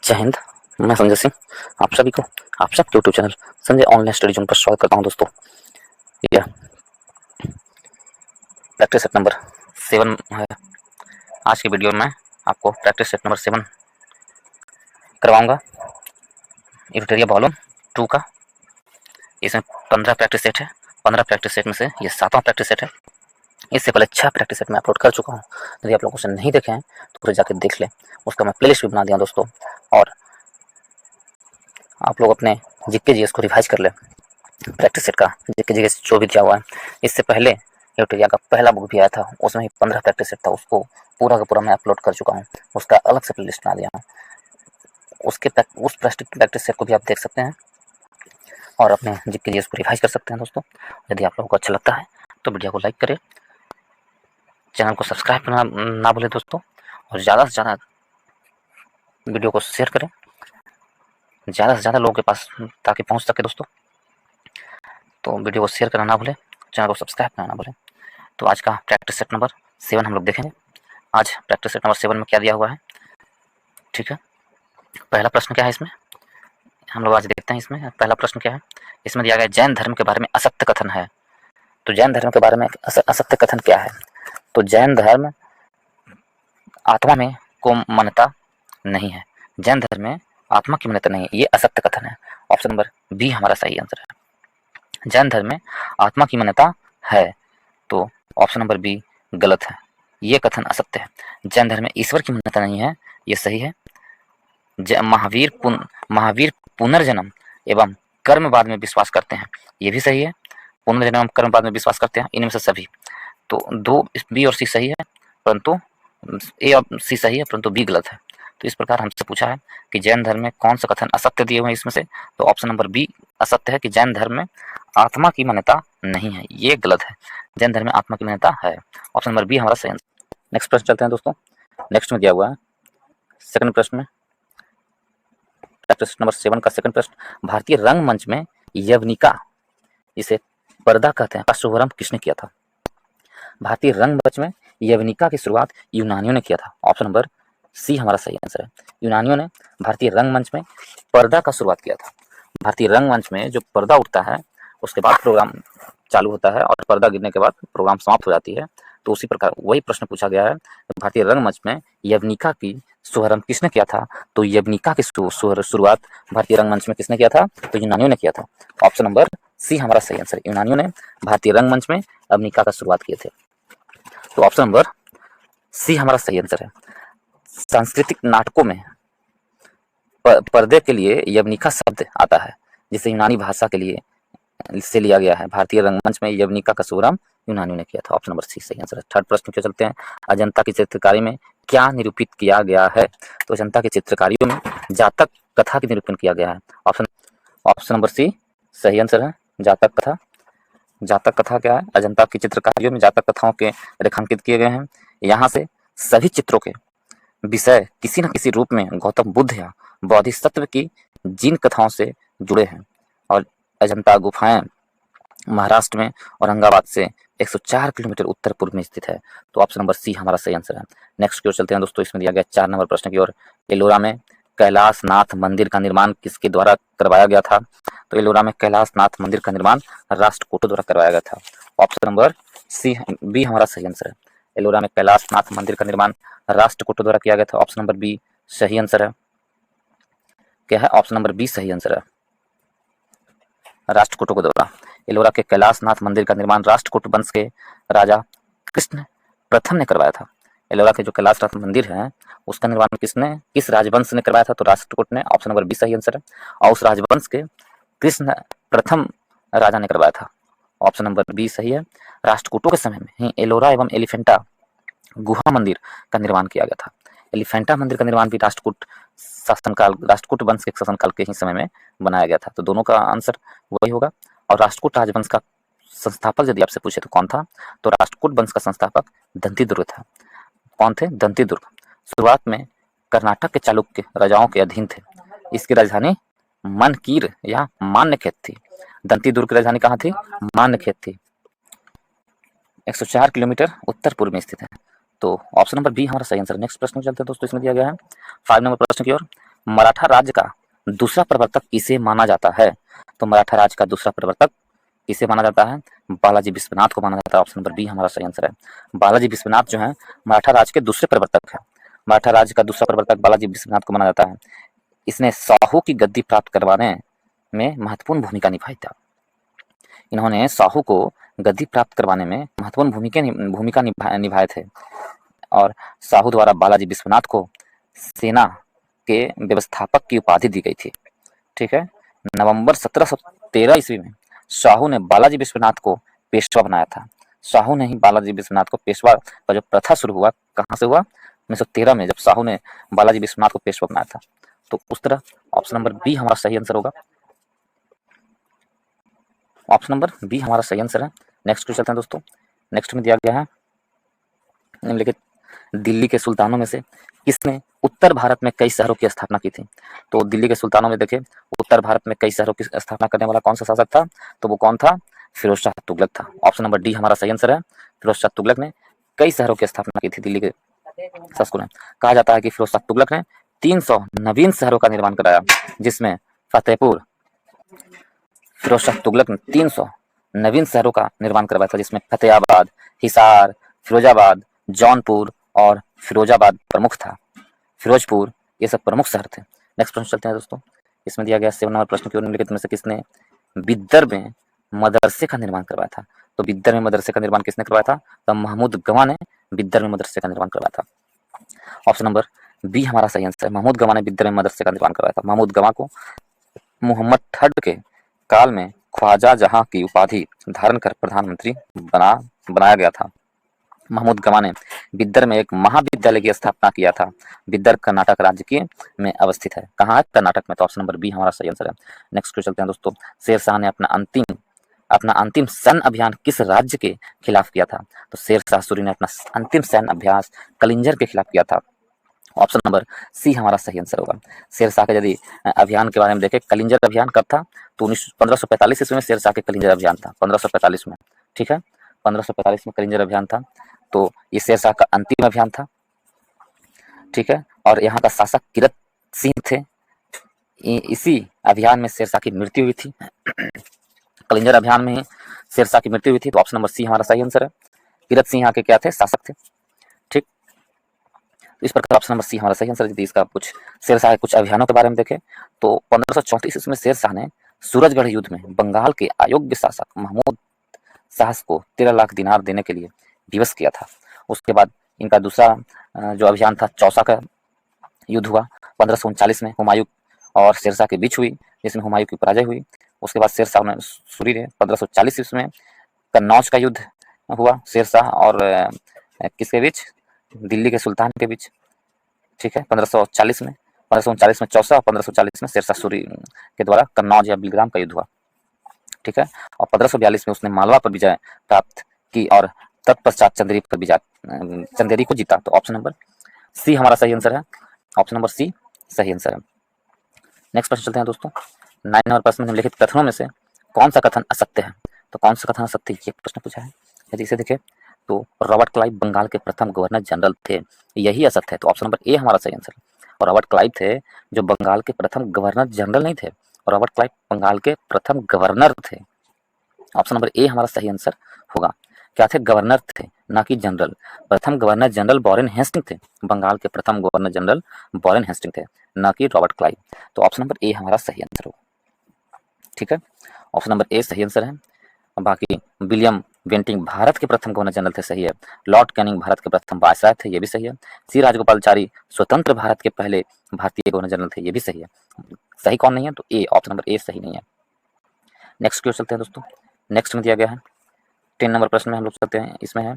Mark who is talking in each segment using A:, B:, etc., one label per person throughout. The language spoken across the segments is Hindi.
A: जय हिंद। मैं संजय सिंह आप सभी को आप सबके YouTube channel Sanjay online study zone पर स्वागत करता हूं। दोस्तों, यह प्रैक्टिस सेट नंबर 7 है। आज की वीडियो में आपको प्रैक्टिस सेट नंबर 7 करवाऊंगा इरिटेरिया वॉल्यूम 2 का। इसमें 15 प्रैक्टिस सेट है। 15 प्रैक्टिस सेट में से ये 7वां प्रैक्टिस सेट है। इससे पहले 6 प्रैक्टिस सेट में अपलोड कर चुका हूँ। यदि आप लोगों उसे नहीं देखे हैं तो पूरे जाके देख लें। उसका मैं प्लेलिस्ट भी बना दिया दोस्तों। और आप लोग अपने जीके जीएस को रिवाइज कर लें। प्रैक्टिस सेट का जीके जीएस जो भी दिया हुआ है, इससे पहले यूटिलिया का पहला बुक भी आया था, उसमें ही 15 प्रैक्टिस सेट था। उसको पूरा का पूरा मैं अपलोड कर चुका हूँ। उसका अलग से प्लेलिस्ट बना दिया हूँ। उस प्रैक्टिस सेट को भी आप देख सकते हैं और अपने जीके जीएस को रिवाइज कर सकते हैं। दोस्तों, यदि आप लोगों को अच्छा लगता है तो वीडियो को लाइक करें, चैनल को सब्सक्राइब करना ना भूलें दोस्तों, और ज़्यादा से ज़्यादा वीडियो को शेयर करें ज़्यादा से ज़्यादा लोगों के पास ताकि पहुँच सके। दोस्तों, तो वीडियो को शेयर करना ना भूलें, चैनल को सब्सक्राइब करना ना भूलें। तो आज का प्रैक्टिस सेट नंबर 7 हम लोग देखेंगे। आज प्रैक्टिस सेट नंबर 7 में क्या दिया हुआ है, ठीक है। पहला प्रश्न क्या है इसमें, हम लोग आज देखते हैं। इसमें पहला प्रश्न क्या है, इसमें दिया गया जैन धर्म के बारे में असत्य कथन है। तो जैन धर्म के बारे में असत्य कथन क्या है? तो जैन धर्म आत्मा में को मान्यता नहीं है। जैन धर्म में आत्मा की मान्यता नहीं है, ये असत्य कथन है। ऑप्शन नंबर बी हमारा सही आंसर है। जैन धर्म में आत्मा की मान्यता है, तो ऑप्शन नंबर बी गलत है, ये कथन असत्य है। जैन धर्म में ईश्वर की मान्यता नहीं है, ये सही है। महावीर पुनर्जन्म एवं कर्मवाद में विश्वास करते हैं, ये भी सही है। पुनर्जन्म एवं कर्मवाद में विश्वास करते हैं, इनमें से सभी। तो दो बी और सी सही है, परंतु ए और सी सही है, परंतु बी गलत है। तो इस प्रकार हमसे पूछा है कि जैन धर्म में कौन सा कथन असत्य दिए हुए हैं इसमें से, तो ऑप्शन नंबर बी असत्य है कि जैन धर्म में आत्मा की मान्यता नहीं है, ये गलत है। जैन धर्म में आत्मा की मान्यता है। ऑप्शन नंबर बी हमारा सही आंसर। नेक्स्ट प्रश्न चलते हैं दोस्तों। नेक्स्ट में दिया हुआ है सेकंड प्रश्न में, प्रश्न नंबर 7 का सेकंड प्रश्न, भारतीय रंगमंच में यवनिका, इसे पर्दा कहते हैं, का शुभारंभ किसने किया था? भारतीय रंगमंच में यवनिका की शुरुआत यूनानियों ने किया था। ऑप्शन नंबर सी हमारा सही आंसर है। यूनानियों ने भारतीय रंगमंच में पर्दा का शुरुआत किया था। भारतीय रंगमंच में जो पर्दा उठता है उसके बाद प्रोग्राम चालू होता है, और पर्दा गिरने के बाद प्रोग्राम समाप्त हो जाती है। तो उसी प्रकार वही प्रश्न पूछा गया है, भारतीय रंगमंच में यवनिका की शुभारंभ किसने किया था? तो यवनिका की शुरुआत भारतीय रंगमंच में किसने किया था? तो यूनानियों ने किया था। ऑप्शन नंबर सी हमारा सही आंसर है। यूनानियों ने भारतीय रंगमंच में यवनिका का शुरुआत किए थे। तो ऑप्शन नंबर सी हमारा सही आंसर है। सांस्कृतिक नाटकों में पर्दे के लिए यवनिका शब्द आता है, जिसे यूनानी भाषा के लिए से लिया गया है। भारतीय रंगमंच में यवनिका का शुभारंभ यूनानियों ने किया था। ऑप्शन नंबर सी सही आंसर है। थर्ड प्रश्न पे चलते हैं। अजंता की चित्रकारी में क्या निरूपित किया गया है? तो अजंता की चित्रकारियों में जातक कथा की निरूपण किया गया है। ऑप्शन नंबर सी सही आंसर है, जातक कथा। जातक कथा क्या है? अजंता की चित्रकारियों में जातक कथाओं के रेखांकित किए गए हैं। यहाँ से सभी चित्रों के विषय किसी न किसी रूप में गौतम बुद्ध या बोधिसत्व की जिन कथाओं से जुड़े हैं। और अजंता गुफाएं महाराष्ट्र में औरंगाबाद से 104 किलोमीटर उत्तर पूर्व में स्थित है। तो ऑप्शन नंबर सी हमारा सही आंसर है। नेक्स्ट की ओर चलते हैं दोस्तों। इसमें दिया गया 4 नंबर प्रश्न की ओर। एलोरा में कैलाश नाथ मंदिर का निर्माण किसके द्वारा करवाया गया था? तो एलोरा में कैलाश नाथ मंदिर का निर्माण राष्ट्रकूटों द्वारा करवाया गया था। ऑप्शन नंबर सी बी हमारा सही आंसर है। एलोरा में कैलाश नाथ मंदिर का निर्माण राष्ट्रकूटों द्वारा किया गया था। ऑप्शन नंबर बी सही आंसर है। क्या है? ऑप्शन नंबर बी सही आंसर है, राष्ट्रकूटों के द्वारा। एलोरा के कैलाशनाथ मंदिर का निर्माण राष्ट्रकूट वंश के राजा कृष्ण प्रथम ने करवाया था। एलोरा के जो कैलाशनाथ मंदिर है उसका निर्माण किस राजवंश ने करवाया था? तो राष्ट्रकूट ने। ऑप्शन नंबर बी सही आंसर है। और उस राजवंश के कृष्ण प्रथम राजा ने करवाया था। ऑप्शन नंबर बी सही है। राष्ट्रकूटों के समय में ही एलोरा एवं एलिफेंटा गुहा मंदिर का निर्माण किया गया था। एलिफेंटा मंदिर का निर्माण भी राष्ट्रकूट वंश के शासनकाल के ही समय में बनाया गया था। तो दोनों का आंसर वही होगा। और राष्ट्रकूट राजवंश का संस्थापक यदि आपसे पूछे तो कौन था? तो राष्ट्रकूट वंश का संस्थापक दंतीदुर्ग था। कौन थे? दंतीदुर्ग। शुरुआत में कर्नाटक के चालुक्य राजाओं के अधीन थे। इसकी राजधानी मनकीर या मान्यखेत थी। दंतीदुर्ग की राजधानी कहाँ थी? मान्यखेत थी। 104 किलोमीटर उत्तर पूर्व में स्थित है। तो ऑप्शन नंबर बी हमारा सही आंसर है। नेक्स्ट प्रश्न चलते हैं दोस्तों। इसमें दिया गया है 5 नंबर प्रश्न की ओर। मराठा राज्य का दूसरा प्रवर्तक किसे माना जाता है? तो मराठा राज्य का दूसरा प्रवर्तक किसे माना जाता है? बालाजी विश्वनाथ को माना जाता है। ऑप्शन नंबर बी हमारा सही आंसर है। बालाजी विश्वनाथ जो है मराठा राज्य के दूसरे प्रवर्तक है। मराठा राज्य का दूसरा प्रवर्तक बालाजी विश्वनाथ को माना जाता है। इसने साहू की गद्दी प्राप्त करवाने में महत्वपूर्ण भूमिका निभाई था। इन्होंने साहू को गद्दी प्राप्त करवाने में महत्वपूर्ण भूमिका निभाए थे और साहू द्वारा बालाजी विश्वनाथ को सेना के व्यवस्थापक की उपाधि दी गई थी। ठीक है। नवंबर 1713 ईस्वी में साहू ने बालाजी विश्वनाथ को पेशवा बनाया था। साहू ने ही बालाजी विश्वनाथ को पेशवा का जो प्रथा शुरू हुआ कहाँ से हुआ? 1913 में, जब साहू ने बालाजी विश्वनाथ को पेशवा बनाया था। तो उस तरह ऑप्शन नंबर बी हमारा सही आंसर होगा। ऑप्शन नंबर बी हमारा सही आंसर है। नेक्स्ट चलते हैं दोस्तों। नेक्स्ट में दिया गया है निम्नलिखित दिल्ली के सुल्तानों में से किसने उत्तर भारत में कई शहरों की स्थापना की थी? तो दिल्ली के सुल्तानों में देखें, उत्तर भारत में कई शहरों की स्थापना करने वाला कौन सा शासक था? तो वो कौन था? फिरोज शाह तुगलक था। ऑप्शन नंबर डी हमारा सही आंसर है। फिरोज शाह तुगलक ने कई शहरों की स्थापना की थी दिल्ली के शासकों ने। कहा जाता है कि फिरोज शाह तुगलक ने 300 नवीन शहरों का निर्माण कराया, जिसमें फतेहपुर, फिरोज शाह तुगलक ने 300 नवीन शहरों का निर्माण करवाया था, जिसमें फतेहाबाद, हिसार, फिरोजाबाद, जौनपुर और फिरोजाबाद प्रमुख था। फिरोजपुर, ये सब प्रमुख शहर थे। नेक्स्ट प्रश्न चलते हैं दोस्तों। इसमें दिया गया 7 नंबर प्रश्न की ओर, निम्नलिखित में से किसने बिद्दर में मदरसे का निर्माण करवाया था? तो बिद्दर में मदरसे का निर्माण किसने करवाया था? तो महमूद गवा ने बिद्दर में मदरसे का निर्माण करवाया था। ऑप्शन नंबर बी हमारा सही आंसर है। महमूद गवा ने बिद्दर में मदरसे का निर्माण करवाया था। महमूद गवा को मोहम्मद ठड के काल में ख्वाजा जहां की उपाधि धारण कर प्रधानमंत्री बनाया गया था। महमूद गवा ने बिद्दर में एक महाविद्यालय की स्थापना किया था। बिद्दर कर्नाटक राज्य के में अवस्थित है। कहाँ है? कर्नाटक में। तो ऑप्शन नंबर बी हमारा सही आंसर है। नेक्स्ट क्वेश्चन चलते हैं दोस्तों। शेर शाह ने अपना अंतिम सैन्य अभियान किस राज्य के खिलाफ किया था? तो शेर शाह सूरी ने अपना अंतिम सैन्य अभ्यास कलिंजर के खिलाफ किया था। ऑप्शन नंबर सी हमारा सही आंसर होगा। शेर शाह के यदि अभियान के बारे में देखें, कलिंजर अभियान कब था? तो 1545 ईस्वी में शेर शाह के कलिंजर अभियान था। 1545 में। ठीक है, 1545 में कलिंजर अभियान था। तो ये शेर शाह का अंतिम अभियान था। ठीक है, और यहाँ का शासक किरत सिंह थे। इसी अभियान में शेर शाह की मृत्यु हुई थी। कलिंजर अभियान में ही शेर शाह की मृत्यु हुई थी। तो ऑप्शन नंबर सी हमारा सही आंसर है। किरत सिंह यहाँ के क्या थे? शासक थे। ठीक, तो इस प्रकार ऑप्शन नंबर सी हमारा सही आंसर। यदि इसका कुछ शेर शाह के कुछ अभियानों के बारे में देखें तो 1534 ईस्वी में शेर शाह ने सूरजगढ़ युद्ध में बंगाल के अयोग्य शासक महमूद शाह को 13 लाख दिनार देने के लिए विवश किया था। उसके बाद इनका दूसरा जो अभियान था, चौसा का युद्ध हुआ 1539 में हुमायूं और शेरशाह के बीच हुई, जिसमें हुमायूं की पराजय हुई। उसके बाद शेरशाह ने सूरी ने 1540 ईस्वी में कन्नौज का युद्ध हुआ शेरशाह और किसके बीच? दिल्ली के सुल्तान के बीच। ठीक है, 1540 में 1539 में चौसा और 1540 में शेरशाह सूरी के द्वारा कन्नौज या बिलग्राम का युद्ध हुआ। ठीक है, और 1542 में उसने मालवा पर विजय प्राप्त की और तत्पश्चात चंदेरी को जीता। तो ऑप्शन नंबर सी हमारा सही आंसर है। ऑप्शन नंबर सी सही आंसर है। नेक्स्ट प्रश्न चलते हैं दोस्तों। 9 नंबर प्रश्न में निम्नलिखित कथनों में से कौन सा कथन असत्य है? तो कौन सा कथन असत्य, ये प्रश्न पूछा है। यदि इसे देखें तो रॉबर्ट क्लाइव बंगाल के प्रथम गवर्नर जनरल थे, यही असत्य है। तो ऑप्शन नंबर ए हमारा सही आंसर है। और रॉबर्ट क्लाइव थे जो बंगाल के प्रथम गवर्नर जनरल नहीं थे, रॉबर्ट क्लाइव बंगाल के प्रथम गवर्नर थे। ऑप्शन नंबर ए हमारा सही आंसर होगा। क्या थे? गवर्नर थे, ना कि जनरल। प्रथम गवर्नर जनरल वॉरेन हेस्टिंग थे। बंगाल के प्रथम गवर्नर जनरल वॉरेन हेस्टिंग थे, ना कि रॉबर्ट क्लाइव। तो ऑप्शन नंबर ए हमारा सही आंसर होगा। ठीक है, ऑप्शन नंबर ए सही आंसर है। बाकी विलियम बेंटिंग भारत के प्रथम गवर्नर जनरल थे, सही है। लॉर्ड कैनिंग भारत के प्रथम वायसराय थे, ये भी सही है। सी राजगोपालाचारी स्वतंत्र भारत के पहले भारतीय गवर्नर जनरल थे, ये भी सही है। सही कौन नहीं है? तो ए, ऑप्शन नंबर ए सही नहीं है। नेक्स्ट क्वेश्चन चलते हैं दोस्तों। नेक्स्ट में दिया गया है 10 नंबर प्रश्न में हम लोग चलते हैं। इसमें है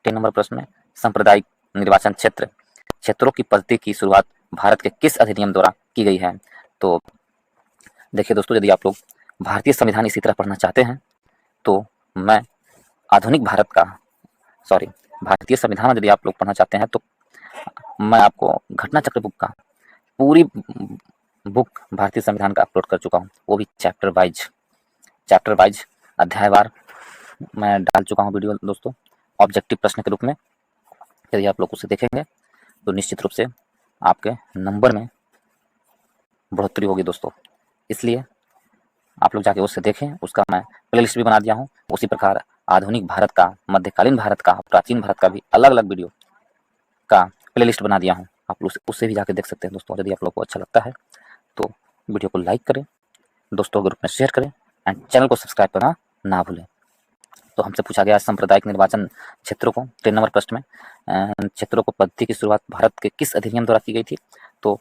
A: 10 नंबर प्रश्न में सांप्रदायिक निर्वाचन क्षेत्रों की पद्धति की शुरुआत भारत के किस अधिनियम द्वारा की गई है? तो देखिए दोस्तों, यदि आप लोग भारतीय संविधान इसी तरह पढ़ना चाहते हैं तो मैं आधुनिक भारत का भारतीय संविधान यदि आप लोग पढ़ना चाहते हैं तो मैं आपको घटना चक्र बुक का पूरी बुक भारतीय संविधान का अपलोड कर चुका हूँ, वो भी चैप्टर वाइज अध्यायवार मैं डाल चुका हूँ वीडियो दोस्तों, ऑब्जेक्टिव प्रश्न के रूप में। यदि आप लोग उसे देखेंगे तो निश्चित रूप से आपके नंबर में बढ़ोतरी होगी दोस्तों। इसलिए आप लोग जाके उससे देखें, उसका मैं प्लेलिस्ट भी बना दिया हूँ। उसी प्रकार आधुनिक भारत का, मध्यकालीन भारत का, प्राचीन भारत का भी अलग अलग वीडियो का प्लेलिस्ट बना दिया हूँ। आप उससे भी जाके देख सकते हैं दोस्तों। यदि आप लोग को अच्छा लगता है तो वीडियो को लाइक करें, दोस्तों ग्रुप में शेयर करें एंड चैनल को सब्सक्राइब करना ना भूलें। तो हमसे पूछा गया सांप्रदायिक निर्वाचन क्षेत्रों को 3 नंबर प्रश्न में क्षेत्रों को पद्धति की शुरुआत भारत के किस अधिनियम द्वारा की गई थी? तो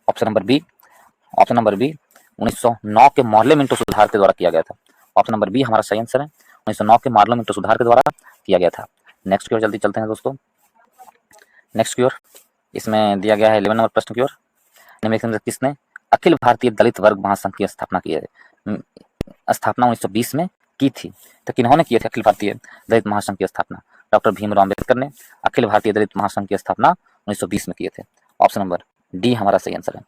A: ऑप्शन नंबर बी 1909 के मॉडल मिंटो सुधार के द्वारा किया गया था। ऑप्शन नंबर बी हमारा सही आंसर है, 1909 के मॉडल मिंटो सुधार के द्वारा किया गया था। नेक्स्ट की ओर जल्दी चलते हैं दोस्तों। नेक्स्ट की ओर इसमें दिया गया है 11 नंबर प्रश्न की ओर। निम्नलिखित में किसने अखिल भारतीय दलित वर्ग महासंघ की स्थापना की है? स्थापना 1920 में की थी। तो किन्होंने की थी अखिल भारतीय दलित महासंघ की स्थापना? डॉक्टर भीमराव अम्बेडकर ने अखिल भारतीय दलित महासंघ की स्थापना 1920 में किए थे। ऑप्शन नंबर डी हमारा सही आंसर है,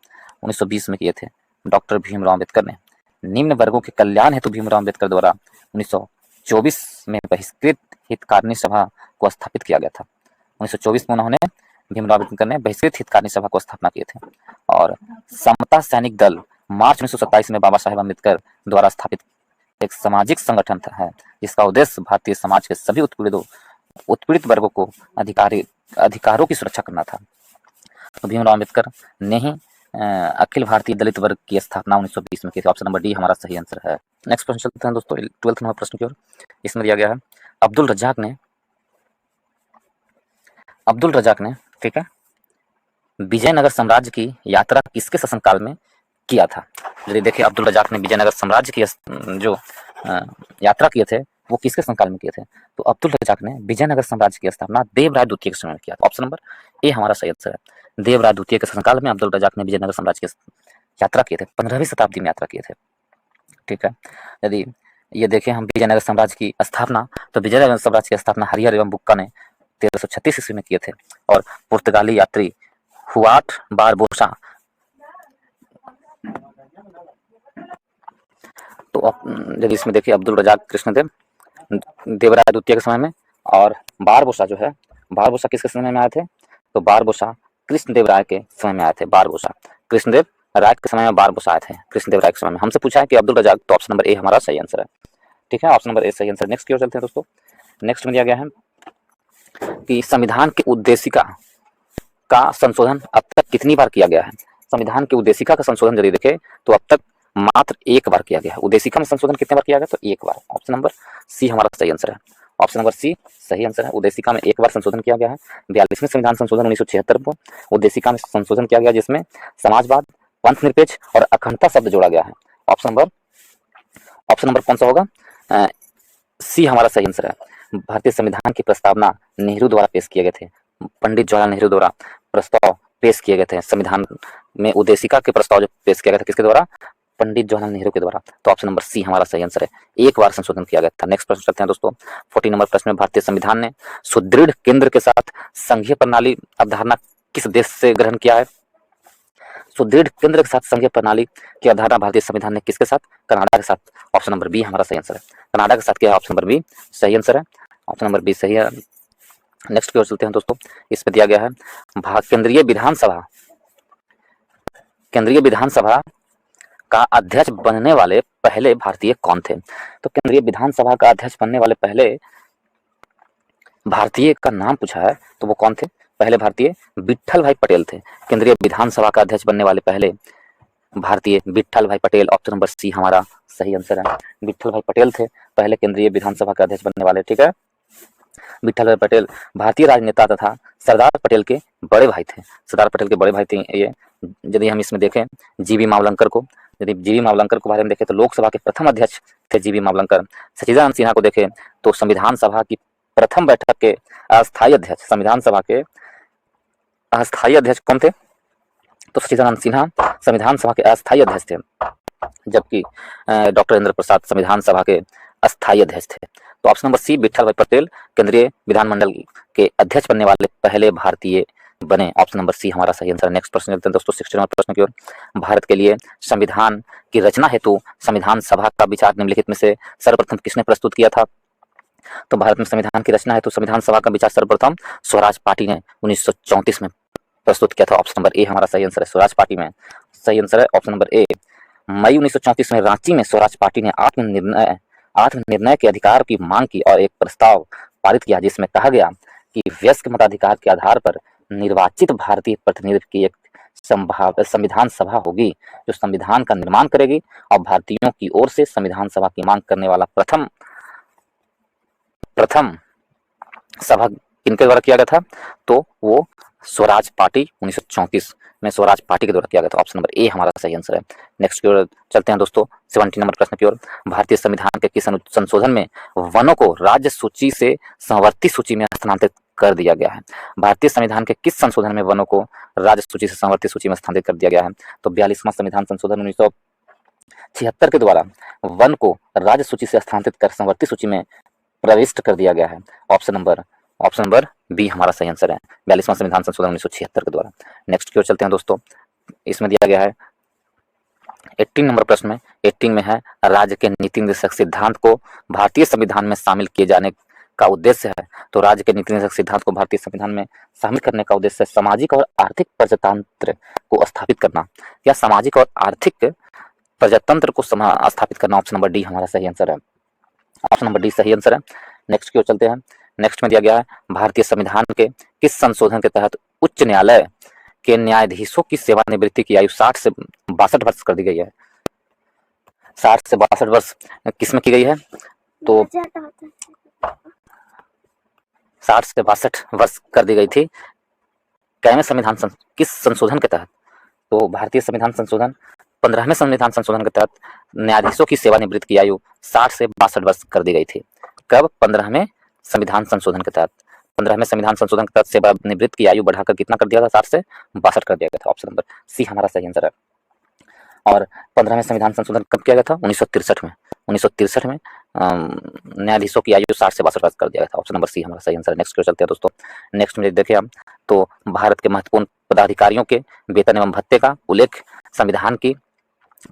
A: 1920 में किए थे डॉक्टर भीमराव अम्बेडकर ने। निम्न वर्गों के कल्याण हेतु भीमराव अम्बेडकर द्वारा 1924 में बहिष्कृत हितकारिणी सभा को स्थापित किया गया था। 1924 में उन्होंने भीमराव अम्बेडकर ने बहिष्कृत हितकारिणी सभा को स्थापना किए थे। और समता सैनिक दल मार्च 1927 में बाबा साहेब अम्बेडकर द्वारा स्थापित एक सामाजिक संगठन है जिसका उद्देश्य भारतीय समाज के सभी उत्पीड़ित वर्गों को अधिकारों की सुरक्षा करना था। तो भीमराव अम्बेडकर ने ही अखिल भारतीय दलित वर्ग की स्थापना 1920 में की थी। ऑप्शन नंबर डी हमारा सही आंसर है। नेक्स्ट प्रश्न चलते हैं दोस्तों 12th नंबर प्रश्न की ओर। इसमें दिया गया है अब्दुल रजाक ने ठीक है विजयनगर साम्राज्य की यात्रा किसके शासनकाल में किया था? यदि देखिए अब्दुल रजाक ने विजयनगर साम्राज्य की जो यात्रा किए थे वो किसके शासनकाल में किए थे? तो अब्दुल रजाक ने विजयनगर साम्राज्य की स्थापना देवराय द्वितीय के समय में किया था। ऑप्शन नंबर ए हमारा सही आंसर है, देवराय द्वितीय के शासनकाल में अब्दुल रजाक ने विजयनगर साम्राज्य की यात्रा किए थे। 15वीं शताब्दी में यात्रा किए थे। ठीक है, यदि ये देखें हम विजयनगर साम्राज्य की स्थापना, तो विजयनगर साम्राज्य की स्थापना हरिहर एवं बुक्का ने 1336 ईस्वी में किए थे। और पुर्तगाली यात्री हुआट बारबोसा तो यदि इसमें देखिए अब्दुल रजाक कृष्णदेव देवराय द्वितीय के समय में, और बारबोसा जो है बारबोसा किसके समय में आए थे? तो बारबोसा कृष्णदेव राय के समय में आए थे। बारबोसा कृष्णदेव राय के समय में बारबोसा आए थे, कृष्णदेव राय के समय में। हमसे पूछा है कि अब्दुल रजाक, तो ऑप्शन नंबर ए हमारा सही आंसर है। ठीक है, ऑप्शन नंबर ए सही आंसर। नेक्स्ट की ओर चलते हैं दोस्तों। नेक्स्ट में दिया गया है कि संविधान की उद्देशिका का संशोधन अब तक कितनी बार किया गया है? संविधान की उद्देशिका का संशोधन यदि देखें तो अब तक मात्र एक बार किया गया है। उद्देशिका में संशोधन कितने बार किया गया? तो एक बार। ऑप्शन नंबर सी हमारा सही आंसर है, ऑप्शन नंबर सी सही आंसर है। उद्देशिका में एक बार संशोधन किया गया है। 42वें संविधान संशोधन 1976 को उद्देशिका में संशोधन किया गया, जिसमें समाजवाद, पंथ निरपेक्ष और अखंडता शब्द जोड़ा गया है। ऑप्शन नंबर कौन सा होगा? सी हमारा सही आंसर है। भारतीय संविधान की प्रस्तावना नेहरू द्वारा पेश किए गए थे, पंडित जवाहरलाल नेहरू द्वारा प्रस्ताव पेश किए गए थे। संविधान में उद्देशिका के प्रस्ताव जो पेश किया गया था किसके द्वारा? पंडित जवाहरलाल नेहरू के द्वारा। तो ऑप्शन नंबर सी हमारा सही आंसर है, एक बार संशोधन किया गया था। नेक्स्ट प्रश्न चलते हैं दोस्तों 14 नंबर प्रश्न में, भारतीय संविधान ने सुदृढ़ केंद्र के साथ संघीय प्रणाली अवधारणा किस देश से ग्रहण किया है? सुदृढ़ केंद्र के साथ संघीय प्रणाली की अवधारणा भारतीय संविधान ने किसके साथ? कनाडा के साथ। ऑप्शन नंबर बी हमारा सही आंसर है, कनाडा के साथ किया। ऑप्शन नंबर बी सही आंसर है, ऑप्शन नंबर बी सही है। नेक्स्ट की ओर चलते हैं दोस्तों। इसमें दिया गया है केंद्रीय विधानसभा का अध्यक्ष बनने वाले पहले भारतीय कौन थे? तो केंद्रीय विधानसभा का अध्यक्ष बनने वाले पहले भारतीय का नाम पूछा है, तो वो कौन थे? पहले भारतीय विट्ठल भाई पटेल थे। केंद्रीय विधानसभा का अध्यक्ष बनने वाले पहले भारतीय विट्ठल भाई पटेल। ऑप्शन नंबर सी हमारा सही आंसर है, विट्ठल भाई पटेल थे पहले केंद्रीय विधानसभा का अध्यक्ष बनने वाले। ठीक है, विट्ठल भाई पटेल भारतीय राजनेता तथा सरदार पटेल के बड़े भाई थे। सरदार पटेल के बड़े भाई थे ये। यदि हम इसमें देखें जीवी मावलंकर को, यदि जीवी मावलंकर को बारे में देखें तो लोकसभा के प्रथम अध्यक्ष थे जीवी मावलंकर। सचिदानंद सिन्हा को देखें तो संविधान सभा की प्रथम बैठक के अस्थायी अध्यक्ष, संविधान सभा के अस्थायी अध्यक्ष कौन थे? तो सचिदानंद सिन्हा संविधान सभा के अस्थायी अध्यक्ष थे, जबकि डॉक्टर राजेंद्र प्रसाद संविधान सभा के अस्थायी अध्यक्ष थे। तो ऑप्शन नंबर सी विट्ठल भाई पटेल केंद्रीय विधानमंडल के अध्यक्ष बनने वाले पहले भारतीय बने। ऑप्शन नंबर सी हमारा सही आंसर। नेक्स्ट प्रश्न चलते हैं दोस्तों 16 नंबर प्रश्न की ओर। भारत के लिए संविधान की रचना हेतु संविधान सभा का विचार निम्नलिखित में से सर्वप्रथम किसने प्रस्तुत किया था? तो भारत में संविधान की रचना हेतु संविधान सभा का विचार सर्वप्रथम स्वराज पार्टी ने 1934 में प्रस्तुत किया था। ऑप्शन नंबर ए हमारा सही आंसर है, स्वराज पार्टी में सही आंसर है ऑप्शन नंबर ए। मई 1934 में रांची में स्वराज पार्टी ने आत्मनिर्णय के अधिकार की मांग की और एक प्रस्ताव पारित किया जिसमें कहा गया कि वयस्क मताधिकार के आधार पर निर्वाचित भारतीय प्रतिनिधि की एक संविधान सभा होगी जो संविधान का निर्माण करेगी और भारतीयों की ओर से संविधान सभा की मांग करने वाला प्रथम सभा किनके द्वारा किया गया था, तो वो स्वराज पार्टी 1934 में स्वराज पार्टी के द्वारा किया गया था। ऑप्शन नंबर ए हमारा सही आंसर है। नेक्स्ट की ओर चलते हैं दोस्तों, 70 नंबर प्रश्न की ओर। भारतीय संविधान के किस संशोधन में वनों को राज्य सूची से संवर्ती सूची में स्थानांतरित कर दिया गया है? भारतीय संविधान के किस संशोधन में वनों को राज्य सूची से संवर्ती सूची में स्थानांतरित कर दिया गया है? तो 42वां संविधान संशोधन 1976 के द्वारा वन को राज्य सूची से स्थानांतरित कर संवर्ती सूची में प्रविष्ट कर दिया गया है। ऑप्शन नंबर बी हमारा सही आंसर है, 42वां संविधान संशोधन 1976 के द्वारा। नेक्स्ट की ओर चलते हैं दोस्तों, इसमें दिया गया है 18 नंबर प्रश्न में, 18 में है राज्य के नीति निर्देशक सिद्धांत को भारतीय संविधान में शामिल किए जाने का उद्देश्य है। तो राज्य के नीति निर्देशक सिद्धांत को भारतीय संविधान में शामिल करने का उद्देश्य सामाजिक और आर्थिक प्रजातंत्र को स्थापित करना या सामाजिक और आर्थिक प्रजातंत्र को स्थापित करना। ऑप्शन नंबर डी हमारा सही आंसर है, ऑप्शन नंबर डी सही आंसर है। नेक्स्ट की ओर चलते हैं, नेक्स्ट में दिया गया है भारतीय संविधान के किस संशोधन के तहत उच्च न्यायालय के न्यायाधीशों की सेवानिवृत्ति की आयु 60 से 62 वर्ष कर दी गई है? 60 से 62 वर्ष किसमें की गई है? तो 60 से 62 वर्ष कर दी गई थी कैवें संविधान किस संशोधन के तहत? तो भारतीय संविधान संशोधन 15वें संविधान संशोधन के तहत न्यायाधीशों की सेवानिवृत्ति की आयु 60 से 62 वर्ष कर दी गई थी। कब? 15वें संविधान संशोधन के तहत। 15वें संविधान संशोधन के तहत सेवानिवृत्त की आयु बढ़ाकर कितना कर दिया था? 60 से 62 कर दिया गया था। ऑप्शन नंबर सी हमारा सही आंसर है। और 15वें संविधान संशोधन कब किया गया था? 1963 में। 1963 में न्यायाधीशों की आयु 60 से 62 वर्ष कर दिया गया था। ऑप्शन नंबर सी हमारा सही आंसर है। नेक्स्ट चलते हैं दोस्तों, नेक्स्ट में देखिए हम तो भारत के महत्वपूर्ण पदाधिकारियों के वेतन एवं भत्ते का उल्लेख संविधान की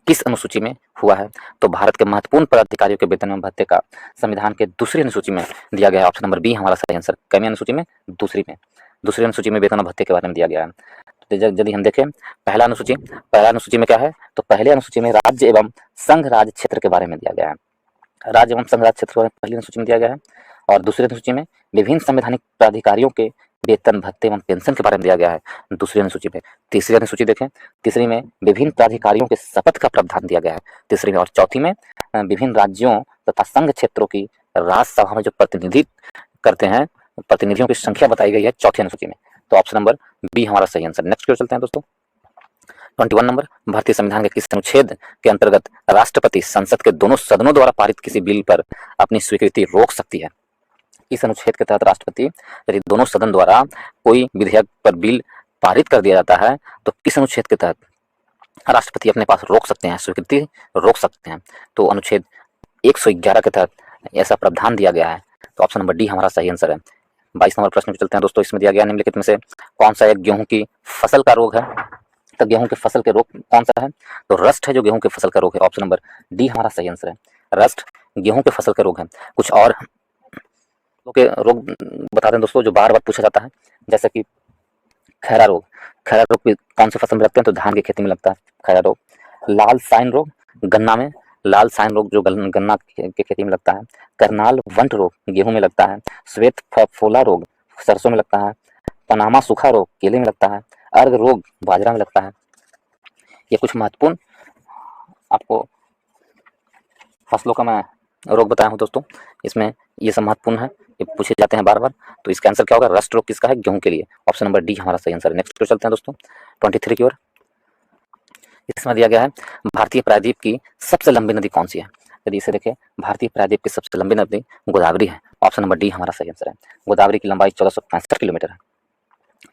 A: किस अनुसूची में हुआ है? तो भारत के महत्वपूर्ण पदाधिकारियों के वेतन एवं भत्ते का संविधान के दूसरी अनुसूची में दिया गया है। ऑप्शन नंबर बी हमारा सही आंसर। कैमी अनुसूची में? दूसरी अनुसूची में वेतन और भत्ते के बारे में दिया गया है। तो यदि हम देखें पहला अनुसूची में क्या है? तो पहले अनुसूची में राज्य एवं संघ राज्य क्षेत्र के बारे में दिया गया है। राज्य एवं संघ राज्य क्षेत्र के बारे में पहली अनुसूची में दिया गया है। और दूसरी अनुसूची में विभिन्न संवैधानिक प्राधिकारियों के वेतन भत्ते एवं पेंशन के बारे में दिया गया है दूसरी अनुसूची में। तीसरी अनुसूची देखें, तीसरी में विभिन्न प्राधिकारियों के शपथ का प्रावधान दिया गया है तीसरी में। और चौथी में विभिन्न राज्यों तथा संघ क्षेत्रों की राज्यसभा में जो प्रतिनिधित्व करते हैं प्रतिनिधियों की संख्या बताई गई है चौथी अनुसूची में। तो ऑप्शन नंबर बी हमारा सही आंसर। नेक्स्ट की ओर चलते हैं दोस्तों, 21 नंबर, भारतीय संविधान के किस अनुच्छेद के अंतर्गत राष्ट्रपति संसद के दोनों सदनों द्वारा पारित किसी बिल पर अपनी स्वीकृति रोक सकती है? इस अनुच्छेद के तहत राष्ट्रपति यदि दोनों सदन द्वारा कोई विधेयक पर बिल पारित कर दिया जाता है तो किस अनुच्छेद के तहत राष्ट्रपति अपने पास रोक सकते हैं, स्वीकृति रोक सकते हैं? तो अनुच्छेद 111 के तहत ऐसा प्रावधान दिया गया है। तो ऑप्शन नंबर डी हमारा सही आंसर है। 22 नंबर प्रश्न पे चलते हैं दोस्तों, इसमें दिया गया निम्नलिखित में से कौन सा एक गेहूं की फसल का रोग है? तो गेहूं के फसल के रोग कौन सा है? तो रस्ट है जो गेहूं के फसल का रोग है। ऑप्शन नंबर डी हमारा सही आंसर है। रस्ट गेहूं के फसल का रोग है। कुछ और के रोग बता दें दोस्तों जो बार बार पूछा जाता है, जैसे कि खैरा रोग। खैरा रोग कौन सी फसल में लगते हैं? तो धान की खेती में लगता है खैरा रोग। लाल साइन रोग गन्ना में, लाल साइन रोग जो गन्ना की खेती में लगता है। करनाल वंट रोग गेहूं में लगता है। श्वेत फफोला रोग सरसों में लगता है। पनामा सूखा रोग केले में लगता है। अर्घ रोग बाजरा में लगता है। ये कुछ महत्वपूर्ण आपको फसलों का मैं रोग बताया हूँ दोस्तों, इसमें ये सब महत्वपूर्ण है, ये पूछे जाते हैं बार बार। तो इसका आंसर क्या होगा? रस्ट रोग किसका है? गेहूं के लिए। ऑप्शन नंबर डी हमारा सही आंसर है। नेक्स्ट चलते हैं दोस्तों 23 की ओर। इसमें दिया गया है भारतीय प्रायद्वीप की सबसे लंबी नदी कौन सी है? यदि इसे देखें, भारतीय प्रायद्वीप की सबसे लंबी नदी गोदावरी है। ऑप्शन नंबर डी हमारा सही आंसर है। गोदावरी की लंबाई 1465 किलोमीटर है।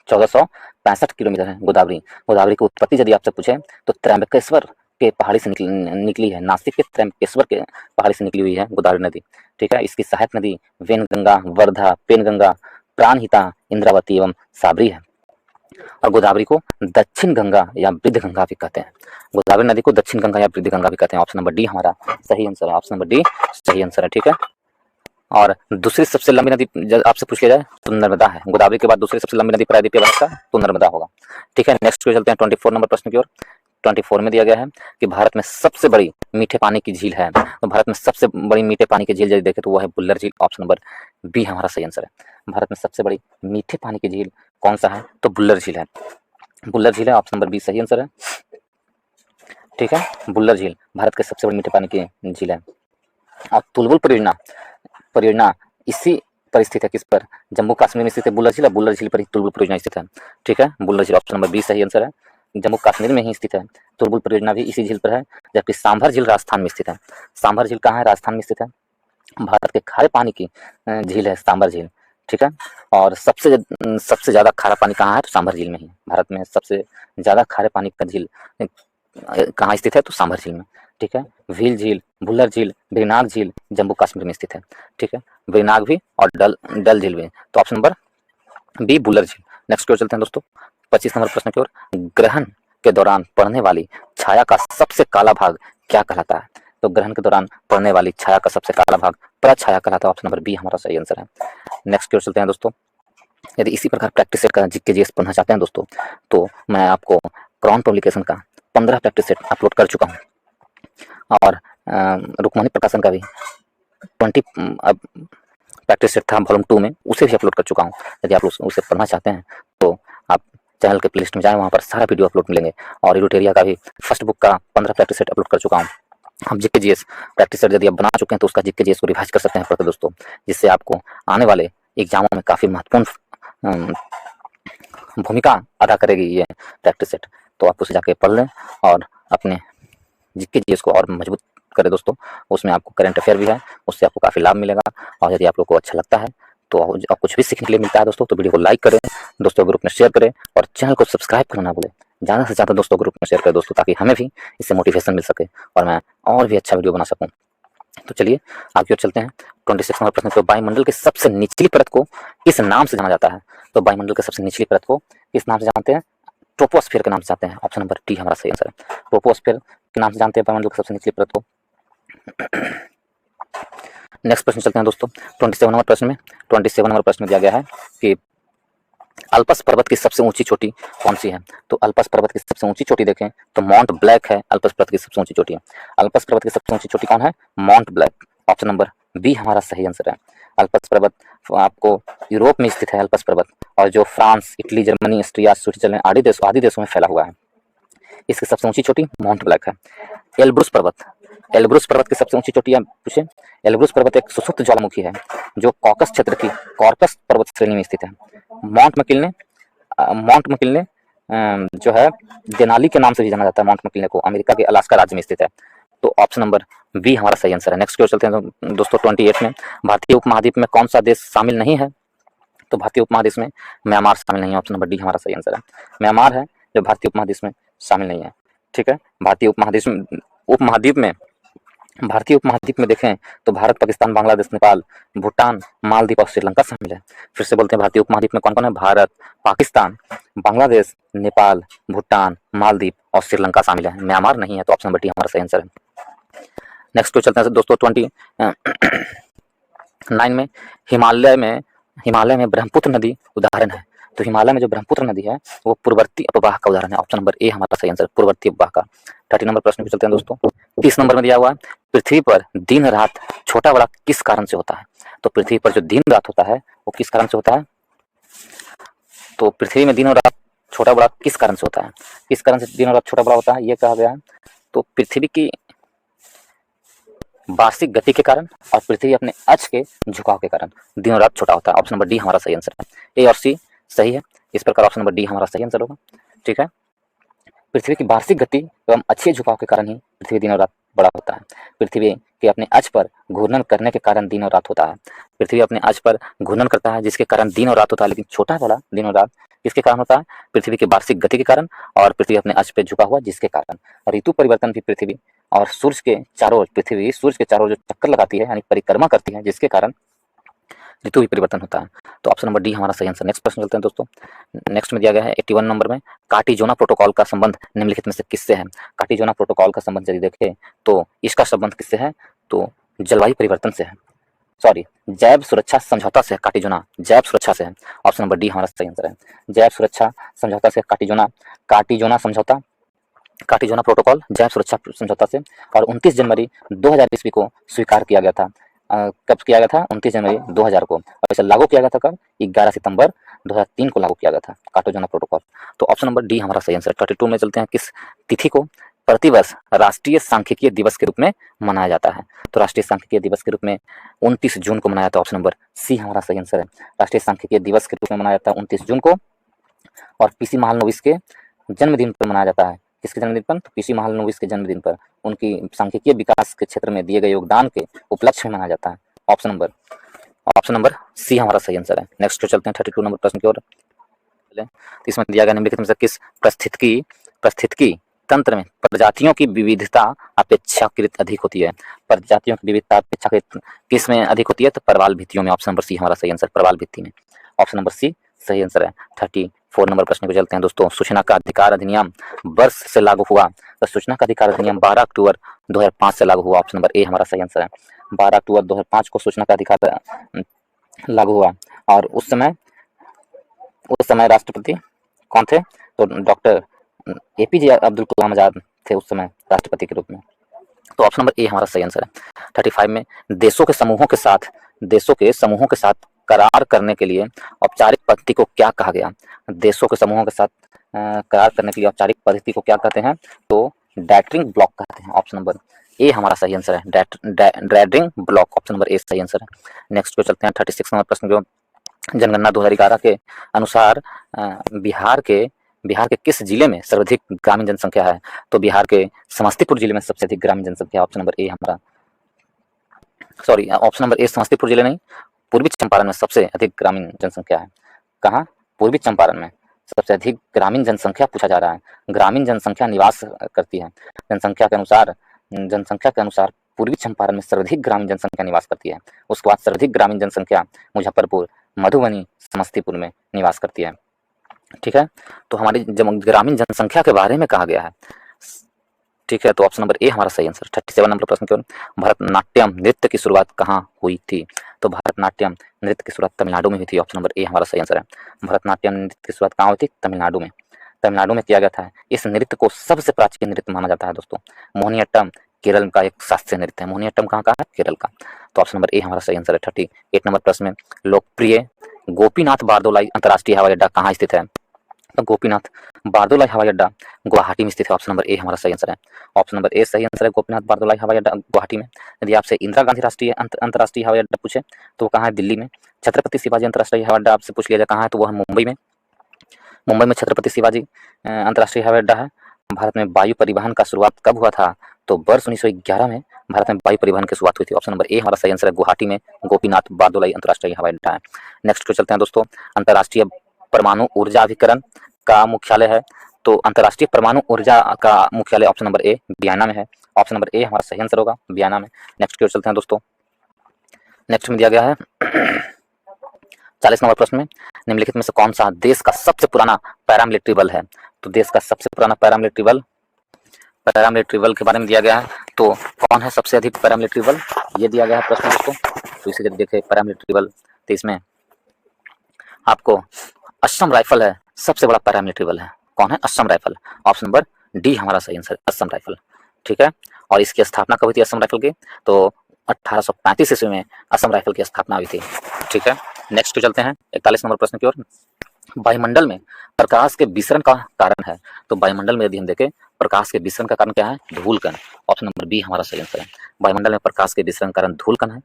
A: 1465 किलोमीटर है गोदावरी। गोदावरी की उत्पत्ति यदि आपसे पूछे तो त्र्यंबकेश्वर के पहाड़ी से निकली है। नासिक के त्र्यंबकेश्वर के पहाड़ी से निकली हुई है गोदावरी नदी। ठीक है, इसकी सहायक नदी वेनगंगा, वर्धा, पेनगंगा, प्राणहिता, इंद्रावती एवं साबरी है। और गोदावरी को दक्षिण गंगा या वृद्ध गंगा भी कहते हैं। गोदावरी नदी को दक्षिण गंगा या वृद्ध गंगा भी कहते हैं। ऑप्शन नंबर डी हमारा सही आंसर है। ऑप्शन नंबर डी सही आंसर है। ठीक है, और दूसरी सबसे लंबी नदी आपसे पूछ लिया जाए तो नर्मदा है। गोदावरी के बाद दूसरी सबसे लंबी नदी प्रायद्वीपीय भारत का तो नर्मदा होगा। ठीक है, नेक्स्ट चलते हैं 24 नंबर प्रश्न की ओर। 24 में दिया गया है कि भारत में सबसे बड़ी मीठे पानी की झील है। तो भारत में सबसे बड़ी मीठे पानी की झील यदि देखें तो वो है बुल्लर झील। ऑप्शन नंबर बी हमारा सही आंसर है। भारत में सबसे बड़ी मीठे पानी की झील कौन सा है? तो बुल्लर झील है। बुल्लर झील है। ऑप्शन नंबर बी सही आंसर है। ठीक है, बुल्लर झील भारत के सबसे बड़ी मीठे पानी की झील है। और तुलबुल परियोजना परियोजना इसी पर स्थित है। किस पर? जम्मू कश्मीर में स्थित है बुल्लर झील। बुल्लर झील पर ही तुलबुल परियोजना स्थित है। ठीक है, बुल्लर झील ऑप्शन नंबर बी सही आंसर है। जम्मू कश्मीर में ही स्थित है। तुलबुल परियोजना भी इसी झील पर है। जबकि सांभर झील राजस्थान में स्थित है। सांभर झील कहाँ है? राजस्थान में स्थित है। भारत के खारे पानी की झील है सांभर झील। ठीक है, और सबसे ज़्यादा खारा पानी कहाँ है? तो सांभर झील में ही। भारत में सबसे ज़्यादा खारे पानी का झील कहाँ स्थित है? तो सांभर झील में। ठीक है, व्हील झील, बुल्लर झील, वेरिनाग झील जम्मू कश्मीर में स्थित है। ठीक है, वेरिनाग भी और डल झील भी। तो ऑप्शन नंबर बी बुल्लर झील। नेक्स्ट की ओर चलते हैं दोस्तों, 25 नंबर प्रश्न की ओर। ग्रहण के दौरान पड़ने वाली छाया का सबसे काला भाग क्या कहलाता है? तो ग्रहण के दौरान पड़ने वाली छाया का सबसे काला भाग प्रछाया कहलाता है। ऑप्शन नंबर बी हमारा सही आंसर है। नेक्स्ट की ओर चलते हैं दोस्तों। यदि इसी प्रकार प्रैक्टिस सेट का जीके जीएस पढ़ना चाहते हैं दोस्तों, तो मैं आपको क्रॉन पब्लिकेशन का 15 प्रैक्टिस सेट अपलोड कर चुका हूँ और रुक्मणी प्रकाशन का भी 20 प्रैक्टिस सेट था वॉल्यूम 2 में, उसे भी अपलोड कर चुका हूँ। यदि आप उसे पढ़ना चाहते हैं तो आप चैनल के प्लेलिस्ट में जाएं, वहाँ पर सारा वीडियो अपलोड मिलेंगे। और इलुटेरिया का भी फर्स्ट बुक का 15 प्रैक्टिस सेट अपलोड कर चुका हूँ। हम जीके जीएस प्रैक्टिस सेट यदि आप बना चुके हैं तो उसका जीके जीएस को रिवाइज कर सकते हैं पढ़कर दोस्तों, जिससे आपको आने वाले एग्जामों में काफ़ी महत्वपूर्ण भूमिका अदा करेगी ये प्रैक्टिस सेट। तो आप उसे जाके पढ़ लें और अपने जीके जीएस को और मजबूत करें दोस्तों। उसमें आपको करंट अफेयर भी है, उससे आपको काफ़ी लाभ मिलेगा। और यदि आप लोग को अच्छा लगता है तो आप कुछ भी सीखने के लिए मिलता है दोस्तों, तो वीडियो को लाइक करें, दोस्तों ग्रुप में शेयर करें और चैनल को सब्सक्राइब करना ना भूलें। ज़्यादा से ज़्यादा दोस्तों ग्रुप में शेयर करें दोस्तों, ताकि हमें भी इससे मोटिवेशन मिल सके और मैं और भी अच्छा वीडियो बना सकूँ। तो चलिए आगे और चलते हैं। 26 नंबर प्रश्न, तो वायुमंडल के सबसे निचली परत को किस नाम से जाना जाता है? तो वायुमंडल के सबसे निचली परत को किस नाम से जानते हैं? ट्रोपोस्फीयर के नाम से जानते हैं। ऑप्शन नंबर डी हमारा सही आंसर है। ट्रोपोस्फीयर के नाम से जानते हैं वायुमंडल की सबसे निचली परत को। नेक्स्ट प्रश्न चलते हैं दोस्तों 27 नंबर प्रश्न में। 27 नंबर प्रश्न में दिया गया है कि अल्पस पर्वत की सबसे ऊंची चोटी कौन सी है? तो अल्पस पर्वत की सबसे ऊंची चोटी देखें तो माउंट ब्लैक है। अल्पस पर्वत की सबसे ऊंची चोटी है। अल्पस पर्वत की सबसे ऊंची चोटी कौन है? Mount Black. Option number B हमारा सही आंसर है। अल्पस पर्वत आपको यूरोप में स्थित है अल्पस पर्वत, और जो France, Italy, Germany, Austria, Switzerland आदि देशों में फैला हुआ है। इसकी सबसे ऊंची चोटी माउंट ब्लैक है। एल्ब्रुस पर्वत, एल्ब्रुस पर्वत की सबसे ऊंची चोटी आप पूछे। एल्ब्रुस पर्वत एक सुसुप्त ज्वालामुखी है जो कॉकस क्षेत्र की कॉर्कस पर्वत श्रेणी में स्थित है। माउंट मैकिन्ले जो है देनाली के नाम से भी जाना जाता है। माउंट मैकिन्ले को अमेरिका के अलास्का राज्य में स्थित है। तो ऑप्शन नंबर बी हमारा सही आंसर है। नेक्स्ट की ओर चलते हैं दोस्तों 28 में। भारतीय उपमहाद्वीप में कौन सा देश शामिल नहीं है? तो भारतीय उपमहादेश में म्यांमार शामिल नहीं है। ऑप्शन नंबर डी हमारा सही आंसर है। म्यांमार है जो भारतीय उपमहादेश में शामिल नहीं है। ठीक है, भारतीय भारतीय उपमहाद्वीप में देखें तो भारत, पाकिस्तान, बांग्लादेश, नेपाल, भूटान, मालदीव और श्रीलंका शामिल है। फिर से बोलते हैं, भारतीय उपमहाद्वीप में कौन कौन है? भारत, पाकिस्तान, बांग्लादेश, नेपाल, भूटान, मालदीव और श्रीलंका शामिल है। म्यांमार नहीं है। तो ऑप्शन नंबर डी हमारा सही आंसर है। नेक्स्ट को चलते हैं दोस्तों 29 में। हिमालय में ब्रह्मपुत्र नदी उदाहरण है। तो हिमालय में जो ब्रह्मपुत्र नदी है वो पूर्ववर्ती अपवाह का उदाहरण है। ऑप्शन नंबर ए हमारा सही आंसर, पूर्ववर्ती अपवाह का। 30 नंबर प्रश्न पे चलते हैं दोस्तों। 30 नंबर में दिया हुआ है, पृथ्वी पर दिन रात छोटा बड़ा किस कारण से होता है? तो पृथ्वी पर जो दिन रात होता है वो किस कारण से होता है? तो पृथ्वी में दिन और रात छोटा बड़ा किस कारण से होता है? किस कारण से दिन और रात छोटा बड़ा होता है ये कहा गया है? तो पृथ्वी की वार्षिक गति के कारण और पृथ्वी अपने अक्ष के झुकाव के कारण दिन और रात छोटा होता है। ऑप्शन नंबर डी हमारा सही आंसर है। ए और सी सही है। इस प्रकार ऑप्शन नंबर डी हमारा सही आंसर होगा। ठीक है, पृथ्वी की वार्षिक गति एवं अच्छे झुकाव के कारण ही पृथ्वी दिन और रात बड़ा होता है। पृथ्वी के अपने अक्ष पर घूर्णन करने के कारण दिन और रात होता है। पृथ्वी अपने अक्ष पर घूर्णन करता है जिसके कारण दिन और रात होता है, लेकिन छोटा वाला दिन और रात किसके कारण होता है? पृथ्वी की वार्षिक गति के कारण और पृथ्वी अपने अक्ष पर झुका हुआ जिसके कारण। ऋतु परिवर्तन भी पृथ्वी और सूर्य के चारों ओर, पृथ्वी सूर्य के चारों ओर जो चक्कर लगाती है यानी परिक्रमा करती है, जिसके कारण ऋतु भी परिवर्तन होता है। तो ऑप्शन नंबर डी हमारा सही आंसर। नेक्स्ट प्रश्न चलते हैं दोस्तों। नेक्स्ट में दिया गया है 81 नंबर में, कार्टिजोना प्रोटोकॉल का संबंध निम्नलिखित में से किससे है? कार्टिजोना प्रोटोकॉल का संबंध यदि देखें तो इसका संबंध किससे है? तो जलवायु परिवर्तन से है। सॉरी, जैव सुरक्षा समझौता से। कार्टिजोना जैव सुरक्षा से है। ऑप्शन नंबर डी हमारा सही आंसर है। जैव सुरक्षा समझौता से कार्टिजोना समझौता कार्टिजोना प्रोटोकॉल जैव सुरक्षा समझौता से, और 29 जनवरी 2000 ईस्वी को स्वीकार किया गया था। कब किया गया था? 29 जनवरी 2000 को। और इसे लागू किया गया था कब? 11 सितंबर 2003 को लागू किया गया था कार्टिजोना प्रोटोकॉल। तो ऑप्शन नंबर डी हमारा सही आंसर। 32 में चलते हैं, किस तिथि को प्रतिवर्ष राष्ट्रीय सांख्यिकीय दिवस के रूप में मनाया जाता है? तो राष्ट्रीय सांख्यिकीय दिवस के रूप में 29 जून को मनाया जाता है। ऑप्शन नंबर सी हमारा सही आंसर है। राष्ट्रीय सांख्यिकीय दिवस के रूप में मनाया जाता है 29 जून को, और पीसी महालनोबिस के जन्मदिन पर मनाया जाता है। किसके जन्मदिन पर? तो पीसी महालनोबिस के जन्मदिन पर उनकी सांख्यिकीय विकास के क्षेत्र में दिए गए योगदान के उपलक्ष्य में मनाया जाता है। ऑप्शन नंबर सी हमारा सही आंसर है। नेक्स्ट तो चलते हैं 32 नंबर प्रश्न की ओर। इसमें दिया गया निम्नलिखित में से किस पारिस्थितिकी तंत्र में प्रजातियों की विविधता अपेक्षाकृत अधिक होती है? प्रजातियों की विविधता अपेक्षाकृत किस में अधिक होती है? तो प्रवाल भित्तियों में। ऑप्शन नंबर सी हमारा सही आंसर, प्रवाल भित्ति में। ऑप्शन नंबर सी सही आंसर है। 34 नंबर प्रश्न को चलते हैं दोस्तों। सूचना का अधिकार अधिनियम वर्ष से लागू हुआ? तो सूचना का अधिकार अधिनियम 12 अक्टूबर 2005 से लागू हुआ। ऑप्शन नंबर ए हमारा सही आंसर है। 12 अक्टूबर 2005 को सूचना का अधिकार लागू हुआ, और उस समय राष्ट्रपति कौन थे? तो डॉक्टर एपीजे अब्दुल कलाम आजाद थे उस समय राष्ट्रपति के रूप में। तो ऑप्शन नंबर ए हमारा सही आंसर है। 35 में देशों के समूहों के साथ करार करने के लिए औपचारिक पद्धति को क्या कहा गया? देशों के समूहों के साथ करार करने के लिए औपचारिक पद्धति को क्या कहते हैं? तो डैटरिंग ब्लॉक कहते हैं। ऑप्शन नंबर ए हमारा सही आंसर है। डैटरिंग ब्लॉक, ऑप्शन नंबर ए सही आंसर है। नेक्स्ट पे चलते हैं 36 नंबर प्रश्न जो जनगणना 2011 के अनुसार बिहार के किस जिले में सर्वाधिक ग्रामीण जनसंख्या है? तो बिहार के समस्तीपुर जिले में सबसे अधिक ग्रामीण जनसंख्या। ऑप्शन नंबर ए हमारा ऑप्शन नंबर ए समस्तीपुर जिले नहीं, पूर्वी चंपारण में सबसे अधिक ग्रामीण जनसंख्या है। कहाँ? पूर्वी चंपारण में सबसे अधिक ग्रामीण जनसंख्या पूछा जा रहा है। ग्रामीण जनसंख्या निवास करती है। जनसंख्या के अनुसार पूर्वी चंपारण में सर्वाधिक ग्रामीण जनसंख्या निवास करती है। उसके बाद सर्वाधिक ग्रामीण जनसंख्या मुजफ्फरपुर, मधुबनी, समस्तीपुर में निवास करती है। ठीक है, तो हमारी ग्रामीण जनसंख्या के बारे में कहा गया है। ठीक है, तो ऑप्शन नंबर ए हमारा सही आंसर। 37 नंबर प्रश्न की ओर। भरतनाट्यम नृत्य की शुरुआत कहाँ हुई थी? तो भरतनाट्यम नृत्य की शुरुआत तमिलनाडु में हुई थी। ऑप्शन नंबर ए हमारा सही आंसर है। भरतनाट्यम नृत्य की शुरुआत कहाँ हुई थी? तमिलनाडु में। तमिलनाडु में किया गया था। इस नृत्य को सबसे प्राचीन नृत्य माना जाता है दोस्तों। मोहिनीअट्टम केरल का एक शास्त्रीय नृत्य है। मोहिनीअट्टम कहाँ का है? केरल का। तो ऑप्शन नंबर ए हमारा सही आंसर है। 38 नंबर प्रश्न में लोकप्रिय गोपीनाथ बारदोलाई अंतर्राष्ट्रीय हवाई अड्डा कहाँ स्थित है? तो गोपीनाथ बारदोलाई हवाई अड्डा गुवाहाटी में स्थित है। ऑप्शन नंबर ए हमारा सही आंसर है। ऑप्शन नंबर ए सही आंसर है। गोपीनाथ बारदोलाई हवाई अड्डा गुवाहाटी में। यदि आपसे इंदिरा गांधी राष्ट्रीय अंतर्राष्ट्रीय हवाई अड्डा पूछे तो वो कहाँ है? दिल्ली में। छत्रपति शिवाजी अंतर्राष्ट्रीय हवाई अड्डा आपसे पूछ लिया जाए कहाँ है, तो वो है मुंबई में। मुंबई में छत्रपति शिवाजी अंतर्राष्ट्रीय हवाई अड्डा है। भारत में वायु परिवहन का शुरुआत कब हुआ था? तो वर्ष 1911 में भारत में वायु परिवहन की शुरुआत हुई थी। ऑप्शन नंबर ए हमारा सही आंसर है। गुवाहाटी में गोपीनाथ बारदोलाई अंतर्राष्ट्रीय हवाई अड्डा है। नेक्स्ट को चलते हैं दोस्तों। अंतर्राष्ट्रीय परमाणु ऊर्जा अभिकरण का मुख्यालय है? तो अंतर्राष्ट्रीय परमाणु ऊर्जा का मुख्यालय ऑप्शन नंबर ए वियना में है। ऑप्शन नंबर ए हमारा सही आंसर होगा, वियना में। नेक्स्ट की ओर चलते हैं दोस्तों। नेक्स्ट में दिया गया है 40 नंबर प्रश्न में निम्नलिखित में से कौन सा देश का सबसे पुराना पैरामिलिट्री बल है? तो देश का सबसे पुराना पैरामिलिट्री बल के बारे में दिया गया है। तो कौन है सबसे अधिक पैरामिलिट्री बल? ये दिया गया है प्रश्न दोस्तों। तो इसे यदि देखें पैरामिलिट्री बल, तो इसमें आपको असम राइफल है सबसे बड़ा पैरामिलिट्री बल है। कौन है? Assam rifle. Option number D हमारा सही आंसर, असम राइफल। ठीक है, और इसकी स्थापना कब हुई थी असम राइफल की? तो 1835 ईस्वी में असम राइफल की स्थापना हुई थी। ठीक है, नेक्स्ट चलते हैं 41 नंबर प्रश्न की ओर। वायुमंडल में प्रकाश के विसरण का कारण है? तो वायुमंडल में यदि हम देखें प्रकाश के विसरण का कारण क्या है? धूलकण। ऑप्शन नंबर बी हमारा सही आंसर है। वायुमंडल में प्रकाश के विसरण का कारण धूलकण है।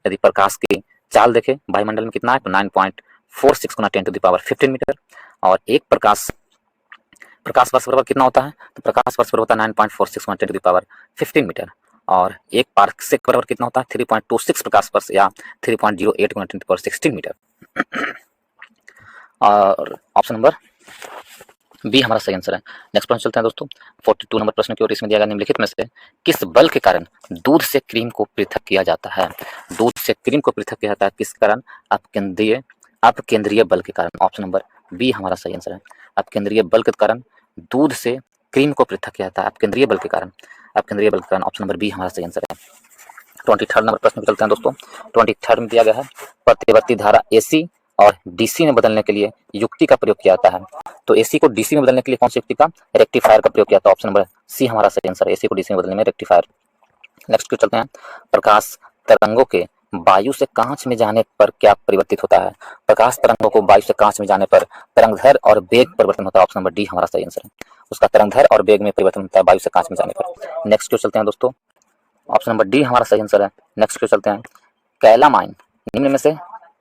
A: यदि प्रकाश की चाल देखें वायुमंडल में कितना है? तो 9.46 × 10⁻15 मीटर। और एक प्रकाश वर्ष बराबर कितना होता है? तो प्रकाश वर्ष बराबर होता है 9.46 × 10⁻15 मीटर। और एक पार्सेक बराबर कितना होता है? 3.26 प्रकाश वर्ष या 3.08 × 10⁻16 मीटर। और ऑप्शन नंबर बी हमारा सही आंसर है। नेक्स्ट प्रश्न चलते हैं दोस्तों 42 नंबर प्रश्न की ओर। इसमें दिया गया निम्नलिखित में से किस बल के कारण दूध से क्रीम को पृथक किया जाता है? दूध से क्रीम को पृथक किया जाता है किस कारण? अपकेंद्रीय बल के कारण। ऑप्शन नंबर बी हमारा सही आंसर है। अपकेंद्रीय बल के कारण दूध से क्रीम को पृथक किया जाता है अपकेंद्रीय बल के कारण। ऑप्शन नंबर बी हमारा सही आंसर है। 23 नंबर प्रश्न चलते हैं दोस्तों। 23 में दिया गया है प्रतिवर्ती धारा एसी और डीसी में बदलने के लिए युक्ति का प्रयोग किया जाता है। तो एसी को डीसी में बदलने के लिए कौन सी युक्ति का? रेक्टिफायर का प्रयोग किया जाता है। ऑप्शन नंबर सी हमारा सही आंसर है, एसी को डीसी में बदलने में रेक्टिफायर। नेक्स्ट क्वेश्चन चलते हैं, प्रकाश तरंगों के वायु से कांच में जाने पर क्या परिवर्तित होता है? प्रकाश तरंगों को वायु से कांच में जाने पर तरंगधैर्घ्य और वेग परिवर्तन होता है। ऑप्शन नंबर डी हमारा सही आंसर है, उसका तरंगधैर्घ्य और वेग में परिवर्तन होता है वायु से कांच में जाने पर। नेक्स्ट क्वेश्चन चलते हैं दोस्तों, ऑप्शन नंबर डी हमारा सही आंसर है। नेक्स्ट क्वेश्चन चलते हैं, कैलामाइन निम्न में से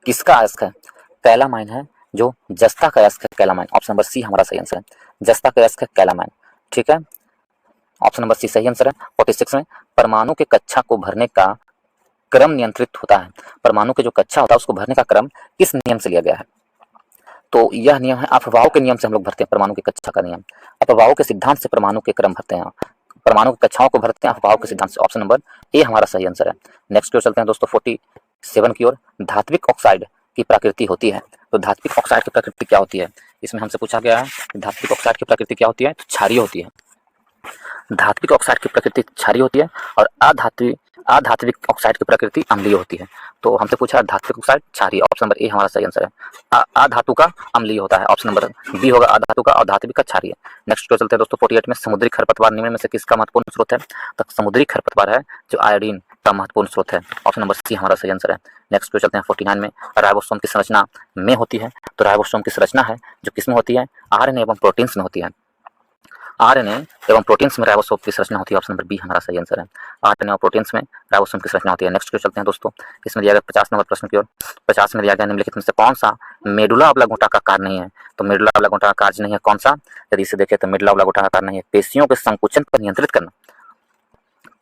A: किसका अयस्क है? कैलामाइन है जो जस्ता का अयस्क है, कैलामाइन। ऑप्शन नंबर सी हमारा सही आंसर है, जस्ता का अयस्क है कैलामाइन। ठीक है, ऑप्शन नंबर सी सही आंसर है। 46 में, परमाणु के कक्षा को भरने का क्रम नियंत्रित होता है। परमाणु के जो कक्षा होता है उसको भरने का क्रम किस नियम से लिया गया है? तो यह नियम है अपवाह के नियम से हम लोग भरते हैं परमाणु की कक्षा का नियम। अपवाह के सिद्धांत से परमाणु के क्रम भरते हैं, परमाणु की कक्षाओं को भरते हैं अपवाह के सिद्धांत से। ऑप्शन नंबर ए हमारा सही आंसर है। नेक्स्ट क्वेश्चन चलते हैं दोस्तों 47 की ओर, धात्विक ऑक्साइड की प्रकृति होती है। तो धात्विक ऑक्साइड की प्रकृति क्या होती है? इसमें हमसे पूछा गया है धात्विक ऑक्साइड की प्रकृति क्या होती है? तो क्षारीय होती है। धात्विक ऑक्साइड की प्रकृति क्षारीय होती है और अधात्विक ऑक्साइड की प्रकृति अम्लीय होती है। तो हमसे पूछा धात्विक ऑक्साइड क्षारीय, ऑप्शन नंबर ए हमारा सही आंसर है। अधातु का अम्लीय होता है, ऑप्शन नंबर बी होगा अधातु का, और धात्विक का क्षारीय। नेक्स्ट क्वेश्चन चलते हैं दोस्तों 48 में, समुद्री खरपतवार निम्न में से किसका महत्वपूर्ण स्रोत है? तो समुद्री खरपतवार है जो आयोडीन का महत्वपूर्ण स्रोत है। ऑप्शन नंबर सी हमारा सही आंसर है। नेक्स्ट क्वेश्चन चलते हैं 49 में, राइबोसोम की संरचना में होती है। तो राइबोसोम की संरचना है जो किसमें होती है? आरएनए एवं प्रोटीन्स में होती है। आरएनए एवं प्रोटीन्स में राइबोसोम की संरचना होती है। ऑप्शन नंबर बी हमारा सही आंसर है, आरएनए और प्रोटीन्स में राइबोसोम की संरचना होती है। नेक्स्ट क्वेश्चन चलते हैं दोस्तों, इसमें दिया गया 50 नंबर प्रश्न की ओर। 50 में दिया गया निम्नलिखित में से कौन सा मेडुला ऑब्लांगेटा का कार्य नहीं है? तो मेडुला ऑब्लांगेटा का कार्य नहीं है कौन सा? यदि इसे देखें तो मेडुला ऑब्लांगेटा का कार्य नहीं है पेशियों के संकुचन पर नियंत्रित करना।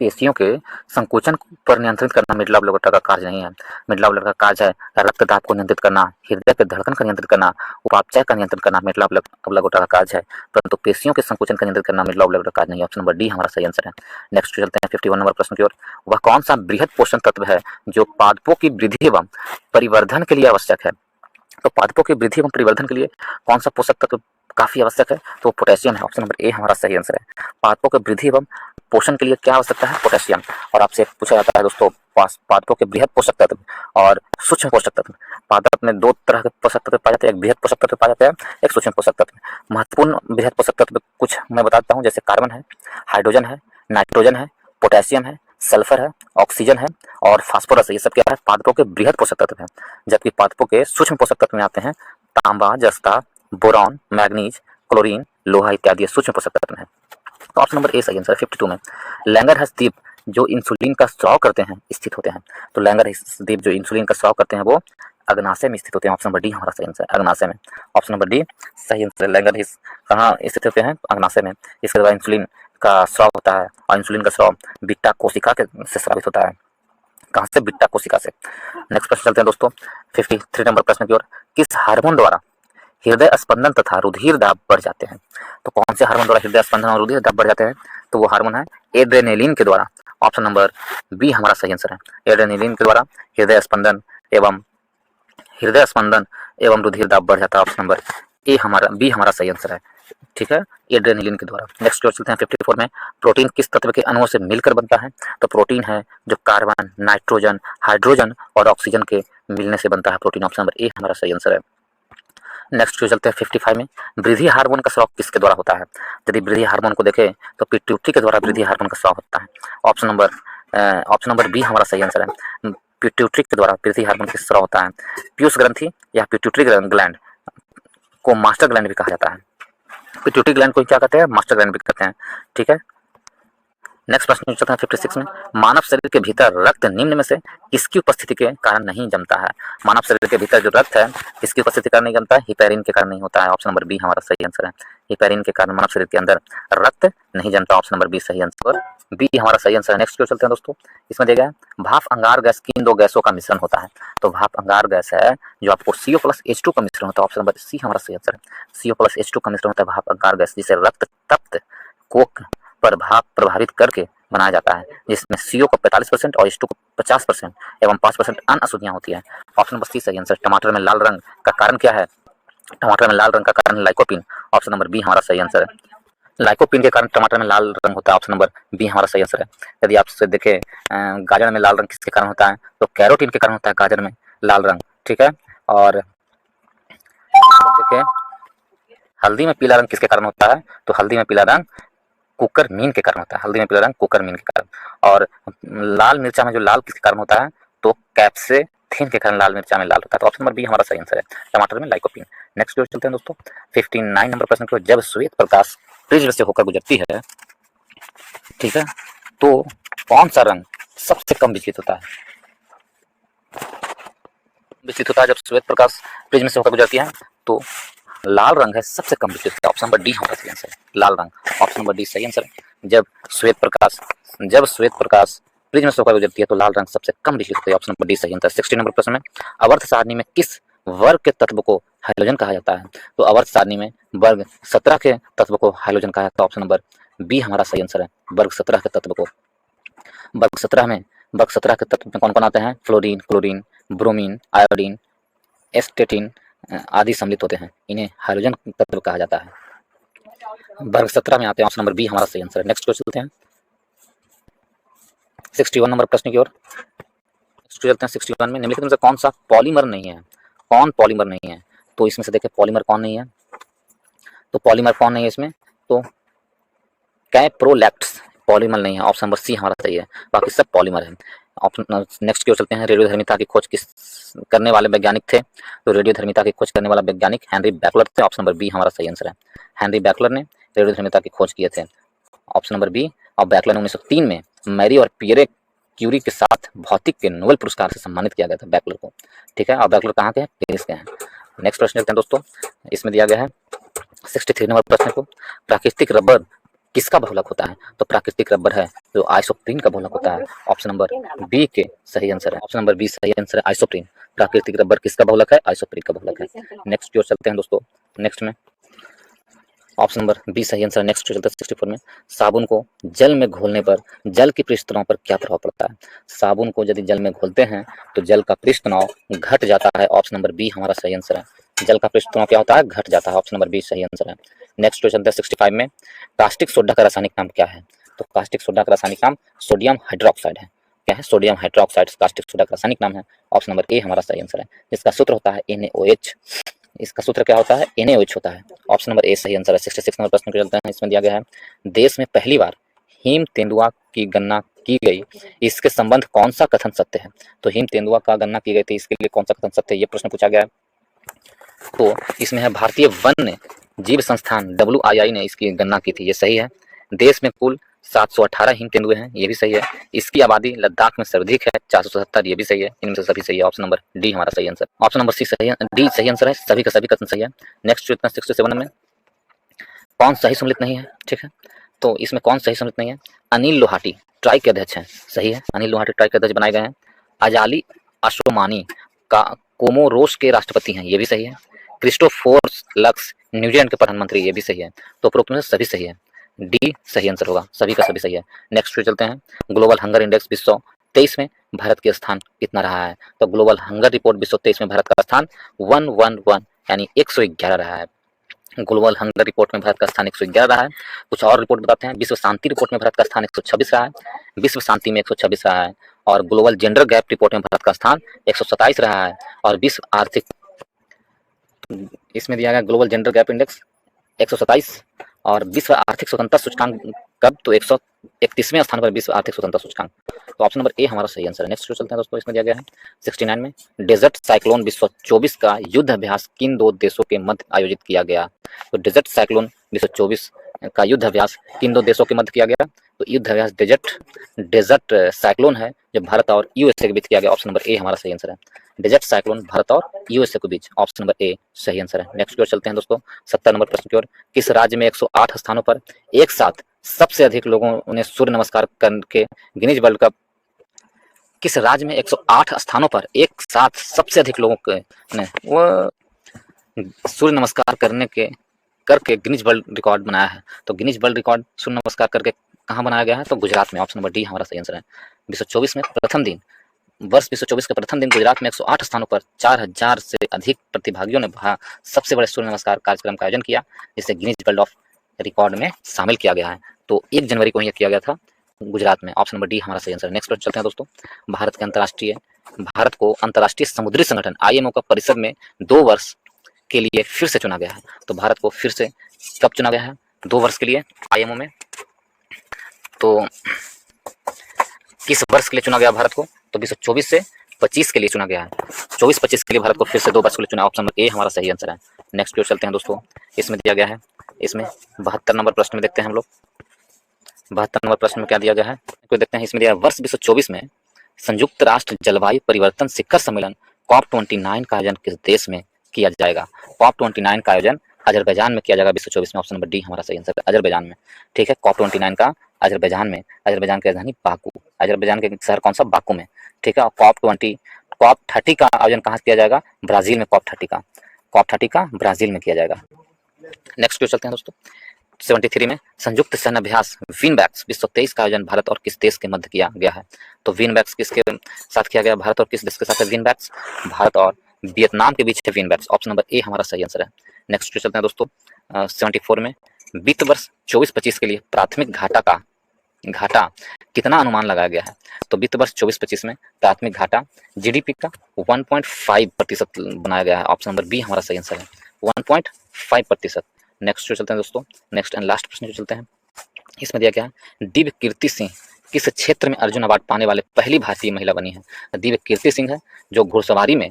A: पेशियों के संकोचन पर नियंत्रित करना मेडुला ऑब्लांगेटा का कार्य नहीं है। मेडुला ऑब्लांगेटा का कार्य है रक्तदाब को नियंत्रित करना, हृदय के धड़कन का नियंत्रित करना, उपापचय का नियंत्रण करना मेडुला ऑब्लांगेटा का कार्य है, परंतु पेशियों के संकोचन का नियंत्रित करना मेडुला ऑब्लांगेटा का कार्य नहीं है। ऑप्शन नंबर डी हमारा सही आंसर है। नेक्स्ट चलते हैं 51 नंबर प्रश्न की ओर, वह कौन सा बृहद पोषण तत्व है जो पादपों की वृद्धि एवं परिवर्धन के लिए आवश्यक है? तो पादपों की वृद्धि एवं परिवर्धन के लिए कौन सा पोषक तत्व काफी आवश्यक है? तो पोटेशियम है, ऑप्शन नंबर ए हमारा सही आंसर है। पादपों की वृद्धि एवं पोषण के लिए क्या आवश्यकता है? पोटेशियम। और आपसे पूछा जाता है दोस्तों पादपों के बृहद पोषक तत्व और सूक्ष्म पोषक तत्व। पादप में दो तरह के पोषक तत्व पाए जाते हैं, एक बृहद पोषक तत्व पाए जाते हैं, एक सूक्ष्म पोषक तत्व। महत्वपूर्ण बृहद पोषक तत्व कुछ मैं बताता हूँ, जैसे कार्बन है, हाइड्रोजन है, नाइट्रोजन है, पोटेशियम है, सल्फर है, ऑक्सीजन है और फास्फोरस है। ये सब क्या है? पादपों के बृहद पोषक तत्व है। जबकि पादपों के सूक्ष्म पोषक तत्व में आते हैं तांबा, जस्ता, बोरॉन, मैग्नीज, क्लोरीन, लोहा इत्यादि सूक्ष्म पोषक तत्व है। तो ऑप्शन नंबर ए सही आंसर है। 52 में, लैंगरहर्स द्वीप जो इंसुलिन का स्राव करते हैं स्थित होते हैं। तो लैंगरहर्स द्वीप जो इंसुलिन का स्राव करते हैं वो अग्नाशय में स्थित होते हैं। ऑप्शन नंबर डी हमारा सही आंसर है, अग्नाशय में। ऑप्शन नंबर डी सही आंसर है। लैंगरहर्स कहाँ स्थित होते हैं? अग्नाशय में। इसके द्वारा इंसुलिन का स्राव होता है और इंसुलिन का स्राव बीटा कोशिका से स्रावित होता है। कहाँ से? बीटा कोशिका से। नेक्स्ट प्रश्न चलते हैं दोस्तों 53 नंबर प्रश्न की ओर, किस हार्मोन द्वारा हृदय स्पंदन तथा रुधिर दाब बढ़ जाते हैं? तो कौन से हार्मोन द्वारा हृदय स्पंदन और रुधिर दाब बढ़ जाते हैं? तो वो हार्मोन है एड्रेनलिन के द्वारा। ऑप्शन नंबर बी हमारा सही आंसर है, एड्रेनलिन के द्वारा हृदय स्पंदन एवं रुधिर दाब बढ़ जाता है। ऑप्शन नंबर ए हमारा बी हमारा सही आंसर है। ठीक है, एड्रेनलिन के द्वारा। नेक्स्ट क्वेश्चन चलते हैं 54 में, प्रोटीन किस तत्व के अणुओं से मिलकर बनता है? तो प्रोटीन है जो कार्बन, नाइट्रोजन, हाइड्रोजन और ऑक्सीजन के मिलने से बनता है प्रोटीन। ऑप्शन नंबर ए हमारा सही आंसर है। नेक्स्ट जो चलते हैं 55 में, वृद्धि हार्मोन का स्राव किसके द्वारा होता है? यदि वृद्धि हार्मोन को देखें तो पिट्यूटरी के द्वारा वृद्धि हार्मोन का स्राव होता है। ऑप्शन नंबर बी हमारा सही आंसर है, पिट्यूटरी के द्वारा वृद्धि हार्मोन का स्राव होता है। पीयूष ग्रंथि या पिट्यूटरी ग्लैंड को मास्टर ग्लैंड भी कहा जाता है। पिट्यूटरी ग्लैंड को क्या कहते हैं? मास्टर ग्लैंड भी कहते हैं। ठीक है, नेक्स्ट प्रश्न चलता है 56 में, मानव शरीर के भीतर रक्त निम्न में से किसकी उपस्थिति के कारण नहीं जमता है? मानव शरीर के भीतर जो रक्त है किसकी उपस्थिति के कारण नहीं जमता है? हिपैरिन के कारण नहीं होता है। ऑप्शन नंबर बी हमारा सही आंसर है, हिपैरिन के कारण मानव शरीर के अंदर रक्त नहीं जमता। ऑप्शन नंबर बी सही आंसर, बी हमारा सही आंसर है। नेक्स्ट क्वेश्चन चलते हैं दोस्तों, इसमें दिया गया भाप अंगार गैस किन दो गैसों का मिश्रण होता है? तो भाप अंगार गैस है जो आपको CO+H2 का मिश्रण होता है। ऑप्शन नंबर सी हमारा सही आंसर है, CO+H2 का मिश्रण होता है भाप अंगार गैस, जिसे रक्त तप्त कोक पर भाप प्रभावित करके बनाया जाता है, जिसमें CO को 45% और H2 को 50% एवं 5% अन्य अशुद्धियां होती है। ऑप्शन नंबर सी सही आंसर। टमाटर में लाल रंग का कारण क्या है? टमाटर में लाल रंग का कारण लाइकोपीन। ऑप्शन नंबर बी हमारा सही आंसर है, लाइकोपीन के कारण टमाटर में लाल रंग होता है। ऑप्शन नंबर बी हमारा सही आंसर है। यदि आपसे देखें गाजर में लाल रंग किसके कारण होता है? तो कैरोटीन के कारण होता है गाजर में लाल रंग। ठीक है, और देखिए, हल्दी में पीला रंग किसके कारण होता है? तो हल्दी में पीला रंग कुकरमीन के कारण होता है। हल्दी में पीला रंग कुकरमीन के कारण। और लाल मिर्चा में जो लाल किसके कारण होता है? तो कैप्सेथिन के कारण लाल मिर्चा में लाल होता है। तो ऑप्शन नंबर बी हमारा सही आंसर है, टमाटर में लाइकोपीन। नेक्स्ट की ओर चलते हैं दोस्तों। 59 नंबर प्रश्न की ओर। जब श्वेत प्रकाश प्रिज्म से होकर गुजरती है, ठीक है, तो कौन सा रंग सबसे कम विचलित होता है? विचलित होता है जब श्वेत प्रकाश प्रिज्म से होकर गुजरती है, तो लाल रंग है सबसे कम विचलित होता है। ऑप्शन नंबर डी हमारा सही आंसर है, लाल रंग। ऑप्शन नंबर डी सही आंसर है। जब श्वेत प्रकाश प्रिज्म से होकर गुजरती है तो लाल रंग सबसे कम विचलित होता है। ऑप्शन नंबर डी सही आंसर। 60 नंबर प्रश्न में, अवर्त सारणी में किस वर्ग के तत्व को हाइड्रोजन कहा जाता है? तो अवर्त सारणी में वर्ग 17 के तत्व को हाइड्रोजन कहा जाता है। ऑप्शन नंबर बी हमारा सही आंसर है, वर्ग 17 के तत्व को। वर्ग 17 के तत्व में कौन कौन आते हैं? फ्लोरीन, क्लोरीन, ब्रोमीन, आयोडीन, एस्टेटिन आदि सम्मिलित होते हैं। इन्हें हाइड्रोजन तत्व कहा जाता है। वर्ग 17 में आते हैं। ऑप्शन नंबर बी हमारा सही आंसर है। नेक्स्ट को चलते हैं 61 नंबर प्रश्न की ओर। चलते हैं 61 में, निम्नलिखित में से कौन सा पॉलीमर नहीं है? कौन पॉलीमर नहीं है? तो इसमें से देखिए पॉलीमर कौन नहीं है? तो पॉलीमर कौन नहीं है इसमें? तो कैप्रोलैक्ट्स पॉलीमर नहीं है। ऑप्शन नंबर सी हमारा सही है, बाकी सब पॉलीमर है। ऑप्शन नेक्स्ट की ओर चलते हैं। रेडियोधर्मिता की खोज किस करने वाले वैज्ञानिक थे? तो रेडियोधर्मिता की खोज करने वाला वैज्ञानिक हेनरी बैकलर थे। ऑप्शन नंबर बी हमारा सही आंसर है, हेनरी बैकलर ने रेडियोधर्मिता की खोज किए थे। Option number B. और बैकलर ने 1903 में मैरी और पियरे क्यूरी के साथ भौतिक के नोबेल पुरस्कार से सम्मानित किया गया था बैकलर को, ठीक है। और बैकलर कहाँ के हैं? पेरिस के हैं। नेक्स्ट प्रश्न देखते हैं दोस्तों। इसमें दिया गया है 63 नंबर प्रश्न को, प्राकृतिक रबर किसका बहुलक होता है? तो प्राकृतिक रबर है जो आइसोप्रीन का बहुलक होता है। ऑप्शन नंबर बी के सही आंसर है, ऑप्शन नंबर बी सही आंसर है, आइसोप्रीन। प्राकृतिक रबर किसका बहुलक है? आइसोप्रीन का बहुलक है। नेक्स्ट की ओर चलते हैं दोस्तों। नेक्स्ट में ऑप्शन नंबर बी सही आंसर। नेक्स्ट चलते हैं 64 में, साबुन को जल में घोलने पर जल की पृष्ठ तनाव पर क्या प्रभाव पड़ता है? साबुन को यदि जल में घोलते हैं तो जल का पृष्ठ तनाव घट जाता है। ऑप्शन नंबर बी हमारा सही आंसर है, जल का पृष्ठ तनाव क्या होता है? घट जाता है। ऑप्शन नंबर बी सही आंसर है। नेक्स्ट क्वेश्चन है 65 में, कास्टिक सोडा का रासायनिक नाम क्या है? तो कास्टिक सोडा का रासायनिक नाम सोडियम हाइड्रोक्साइड है। क्या है? सोडियम हाइड्रोक्साइड कास्टिक सोडा का रासायनिक नाम है। ऑप्शन नंबर ए हमारा सही आंसर है, जिसका सूत्र होता है NaOH। इसका सूत्र क्या होता है? NaOH होता है। ऑप्शन नंबर ए सही आंसर है। 66 नंबर प्रश्न को चलते हैं। इसमें दिया गया है, देश में पहली बार हिम तेंदुआ की गणना की गई, इसके संबंध कौन सा कथन सत्य है? तो हिम तेंदुआ का गणना की गई थी, इसके लिए कौन सा कथन सत्य है? ये प्रश्न पूछा गया है। तो इसमें है भारतीय वन्य जीव संस्थान WII ने इसकी गणना की थी, ये सही है। देश में कुल 718 हिम तेंदुए हैं, ये भी सही है। इसकी आबादी लद्दाख में सर्वाधिक है 477, ये भी सही है। इनमें से सभी सही है। ऑप्शन नंबर डी हमारा सही आंसर, ऑप्शन नंबर सी सही है, डी सही आंसर है। सभी का सभी कथन सही है। नेक्स्ट 67 में कौन सही सम्मिलित नहीं है? ठीक है, तो इसमें कौन सही सम्मिलित नहीं है? अनिल लोहाटी ट्राई के अध्यक्ष हैं, सही है। अनिल लोहाटी ट्राई के अध्यक्ष बनाए गए हैं। अजाली अशोमानी का कोमोरोस के राष्ट्रपति हैं, ये भी सही है। क्रिस्टोफोर्स लक्स न्यूजीलैंड के प्रधानमंत्री, ये भी सही है। तो उपरोक्त में सभी सही है, डी सही आंसर होगा, सभी का सभी सही है। नेक्स्ट पे चलते हैं। ग्लोबल हंगर इंडेक्स 2023 में भारत के स्थान कितना रहा है? तो ग्लोबल हंगर रिपोर्ट 2023 में भारत का स्थान 111 यानी 111 रहा है। ग्लोबल हंगर रिपोर्ट में भारत का स्थान 111 रहा है। कुछ और रिपोर्ट बताते हैं। विश्व शांति रिपोर्ट में भारत का स्थान 126 रहा है, विश्व शांति में 126 रहा है। और ग्लोबल जेंडर गैप रिपोर्ट में भारत का स्थान 127 रहा है। और विश्व आर्थिक, इसमें दिया गया ग्लोबल जेंडर गैप इंडेक्स 127। और विश्व आर्थिक स्वतंत्रता सूचकांक कब? तो 131वें स्थान पर विश्व आर्थिक स्वतंत्रता सूचकांक। तो ऑप्शन नंबर ए हमारा सही आंसर है। नेक्स्ट चलते हैं दोस्तों। इसमें दिया गया है 69 में, डेजर्ट साइक्लोन 2024 का युद्ध अभ्यास किन दो देशों के मध्य आयोजित किया गया? तो डेजर्ट साइक्लोन 2024 का युद्ध अभ्यास किन दो देशों के मध्य किया गया? तो युद्ध अभ्यास डेजर्ट साइक्लोन है जो भारत और USA के बीच किया गया। ऑप्शन नंबर ए हमारा सही आंसर है, डेजर्ट साइक्लोन भारत और USA के बीच। ऑप्शन नंबर ए सही आंसर है। नेक्स्ट की ओर चलते हैं दोस्तों 70 नंबर प्रश्न की ओर। किस राज्य में 108 स्थानों पर एक साथ सबसे अधिक लोगों ने सूर्य नमस्कार करके गिनीज वर्ल्ड कप, किस राज्य में 108 स्थानों पर एक साथ सबसे अधिक लोगों ने वो सूर्य नमस्कार करके गिनीज वर्ल्ड रिकॉर्ड बनाया है? तो गिनीज वर्ल्ड रिकॉर्ड सूर्य नमस्कार करके कहाँ बनाया गया है? तो गुजरात में। ऑप्शन नंबर डी हमारा सही आंसर है। 2024 में प्रथम दिन, वर्ष 2024 के प्रथम दिन गुजरात में 108 स्थानों पर 4000 से अधिक प्रतिभागियों ने सबसे बड़े सूर्य नमस्कार कार्यक्रम का आयोजन किया, जिसे गिनीज वर्ल्ड ऑफ रिकॉर्ड में शामिल किया गया है। तो 1 जनवरी को यह किया गया था गुजरात में। ऑप्शन नंबर डी हमारा सही आंसर है। नेक्स्ट पर चलते हैं दोस्तों। भारत को अंतर्राष्ट्रीय समुद्री संगठन IMO का परिषद में 2 वर्ष के लिए फिर से चुना गया है। तो भारत को फिर से कब चुना गया है? 2 वर्ष के लिए आईएमओ में। तो किस वर्ष के लिए चुना गया भारत को? तो 2024 से 25 के लिए चुना गया है। 24-25 के लिए भारत को फिर से 2 वर्ष के लिए चुना। ऑप्शन नंबर ए हमारा सही आंसर है। नेक्स्ट की ओर चलते हैं दोस्तों। इसमें दिया गया है, इसमें 72 नंबर प्रश्न में देखते हैं हम लोग। 72 नंबर प्रश्न में क्या दिया गया है, तो देखते हैं। इसमें दिया है, वर्ष 2024 में संयुक्त राष्ट्र जलवायु परिवर्तन शिखर सम्मेलन COP29 का आयोजन किस देश में किया जाएगा? COP29 का आयोजन अजरबैजान में किया जाएगा 2024 में। ऑप्शन नंबर डी हमारा सही आंसर है, अजरबैजान में। ठीक है, COP29 का अजरबैजान में, अजरबैजान की राजधानी बाकू, अजरबैजान के शहर कौन सा? बाकू में। ठीक है, और COP30 का आयोजन कहाँ किया जाएगा? ब्राजील में। COP30 का ब्राजील में किया जाएगा। नेक्स्ट क्वेश्चन चलते हैं दोस्तों। 73 में संयुक्त सैन्य अभ्यास विनबैक्स 2023 का आयोजन भारत और किस देश के मध्य किया गया है? तो विनबैक्स किसके साथ किया गया? भारत और किस देश के साथ है विनबैक्स? भारत और वियतनाम के बीच है विनबैक्स। ऑप्शन नंबर ए हमारा सही आंसर है। नेक्स्ट क्वेश्चन चलते हैं दोस्तों। 74 में वित्त वर्ष 24-25 के लिए प्राथमिक घाटा कितना अनुमान लगाया गया है? तो वित्त वर्ष 24-25 में प्राथमिक घाटा जीडीपी का 1.5% बनाया गया है। ऑप्शन नंबर बी हमारा सही आंसर है, 1.5%। नेक्स्ट जो चलते हैं दोस्तों, नेक्स्ट एंड लास्ट प्रश्न जो चलते हैं। इसमें दिया गया है, दिव्य कीर्ति सिंह किस क्षेत्र में अर्जुन अवार्ड पाने वाले पहली भारतीय महिला बनी है? दिव्य कीर्ति सिंह है जो घुड़सवारी में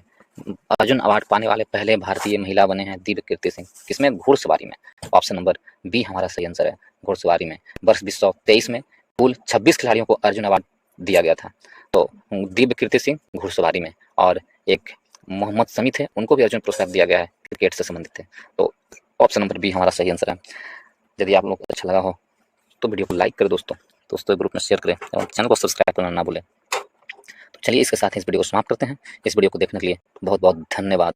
A: अर्जुन अवार्ड पाने वाले पहले भारतीय महिला बने हैं दिव्य कीर्ति सिंह। किसमें? घुड़सवारी में। ऑप्शन नंबर बी हमारा सही आंसर है, घुड़सवारी में। वर्ष 2023 में कुल 26 खिलाड़ियों को अर्जुन अवार्ड दिया गया था। तो दिव्य कीर्ति सिंह घुड़सवारी में, और एक मोहम्मद शमी थे, उनको भी अर्जुन पुरस्कार दिया गया है, क्रिकेट से संबंधित थे। तो ऑप्शन नंबर बी हमारा सही आंसर है। यदि आप लोगों को अच्छा लगा हो तो वीडियो को लाइक करें दोस्तों ग्रुप में शेयर करें और चैनल को सब्सक्राइब करना ना भूलें। तो चलिए इसके साथ ही इस वीडियो को समाप्त करते हैं। इस वीडियो को देखने के लिए बहुत बहुत धन्यवाद।